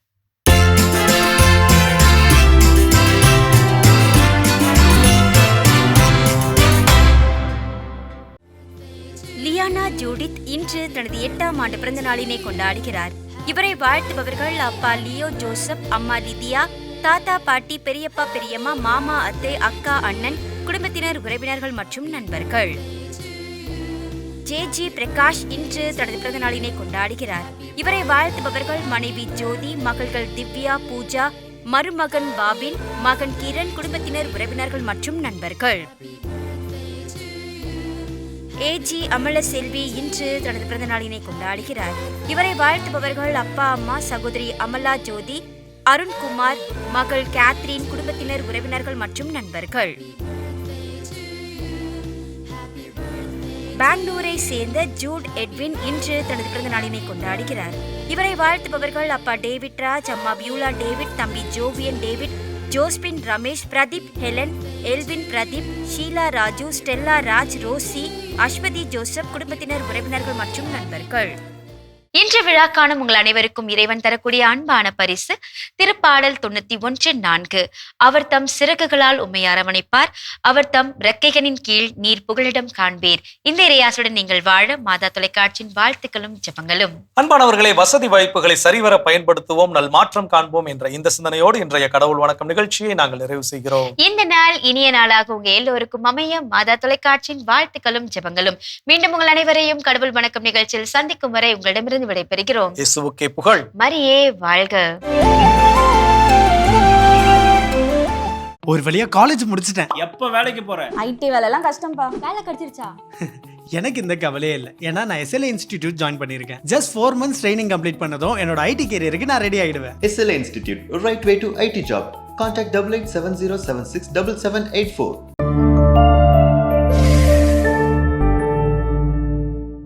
லியானா ஜூடித் இன்று தனது 8ஆம் ஆண்டு பிறந்த நாளினை கொண்டாடுகிறார். இவரை வாழ்த்துபவர்கள் அப்பா லியோ ஜோசப், அம்மா லிதியா, தாத்தா பாட்டி, பெரியப்பா பெரியம்மா, மாமா அத்தை, அக்கா அண்ணன், குடும்பத்தினர், உறவினர்கள் மற்றும் நண்பர்கள். ஜே பிரகாஷ் இன்று தனது பிறந்த நாளினை கொண்டாடுகிறார். இவரை வாழ்த்துபவர்கள் மனைவி ஜோதி, மகள்கள் திவ்யா, பூஜா, மருமகன் பாபின், மகன் கிரண், குடும்பத்தினர், உறவினர்கள் மற்றும் நண்பர்கள். ஏஜி அமலசெல்வி இன்று தனது பிறந்த நாளினை கொண்டாடுகிறார். இவரை வாழ்த்துபவர்கள் அப்பா அம்மா, சகோதரி அமலா ஜோதி, அருண்குமார், மகள் கேத்ரின், குடும்பத்தினர், உறவினர்கள் மற்றும் நண்பர்கள். பெங்களூரை சேர்ந்த ஜூட் எட்வின் இன்று தனது பிறந்த நாளினை கொண்டாடுகிறார். இவரை வாழ்த்துபவர்கள் அப்பா டேவிட் ராஜ், அம்மா பியூலா டேவிட், தம்பி Jovian David, Josephine Ramesh, Pradeep Helen, Elvin Pradeep, Sheela Raju, Stella Raj, Rosie, Aswathi Joseph, குடும்பத்தினர், உறவினர்கள் மற்றும் நண்பர்கள். இன்று விழா காணும் உங்கள் அனைவருக்கும் இறைவன் தரக்கூடிய அன்பான பரிசு திருப்பாடல் 91:4. அவர் தம் சிறகுகளால் உம்மை அரவணைப்பார், அவர் தம் ரெக்கைகளின் கீழ் நீர் புகலிடம் காண்பீர். இந்த இறையாசுடன் நீங்கள் வாழ மாதா தொலைக்காட்சியின் வாழ்த்துக்களும் ஜெபங்களும். அன்பானவர்களை, வசதி வாய்ப்புகளை சரிவர பயன்படுத்துவோம், நல் மாற்றம் காண்போம் என்ற இந்த சிந்தனையோடு இன்றைய கடவுள் வணக்கம் நிகழ்ச்சியை நாங்கள் நிறைவு செய்கிறோம். இந்த நாள் இனிய நாளாக உங்க எல்லோருக்கும் அமைய மாதா தொலைக்காட்சியின் வாழ்த்துக்களும் ஜெபங்களும். மீண்டும் உங்கள் அனைவரையும் கடவுள் வணக்கம் நிகழ்ச்சியில் சந்திக்கும் வரை உங்களிடமிருந்து விடைபெறுகிறோம். இயேசுவுக்கே புகழ். மரியே வாழ்க. ஒரு வழியா காலேஜ் முடிச்சிட்டேன். எப்ப வேலைக்கு போற? ஐடி வேலை எல்லாம் கஷ்டம்பா. வேலை கிடைச்சிருச்சா? எனக்கு இந்த கவலையே இல்லை, ஏன்னா நான் SLA இன்ஸ்டிடியூட் ஜாயின் பண்ணியிருக்கேன். ஜஸ்ட் 4 months ட்ரைனிங் கம்ப்ளீட் பண்ணதும் என்னோட IT கேரியருக்கு நான் ரெடி ஆயிடுவேன். SLA Institute, right way to IT job. Contact 8870767784.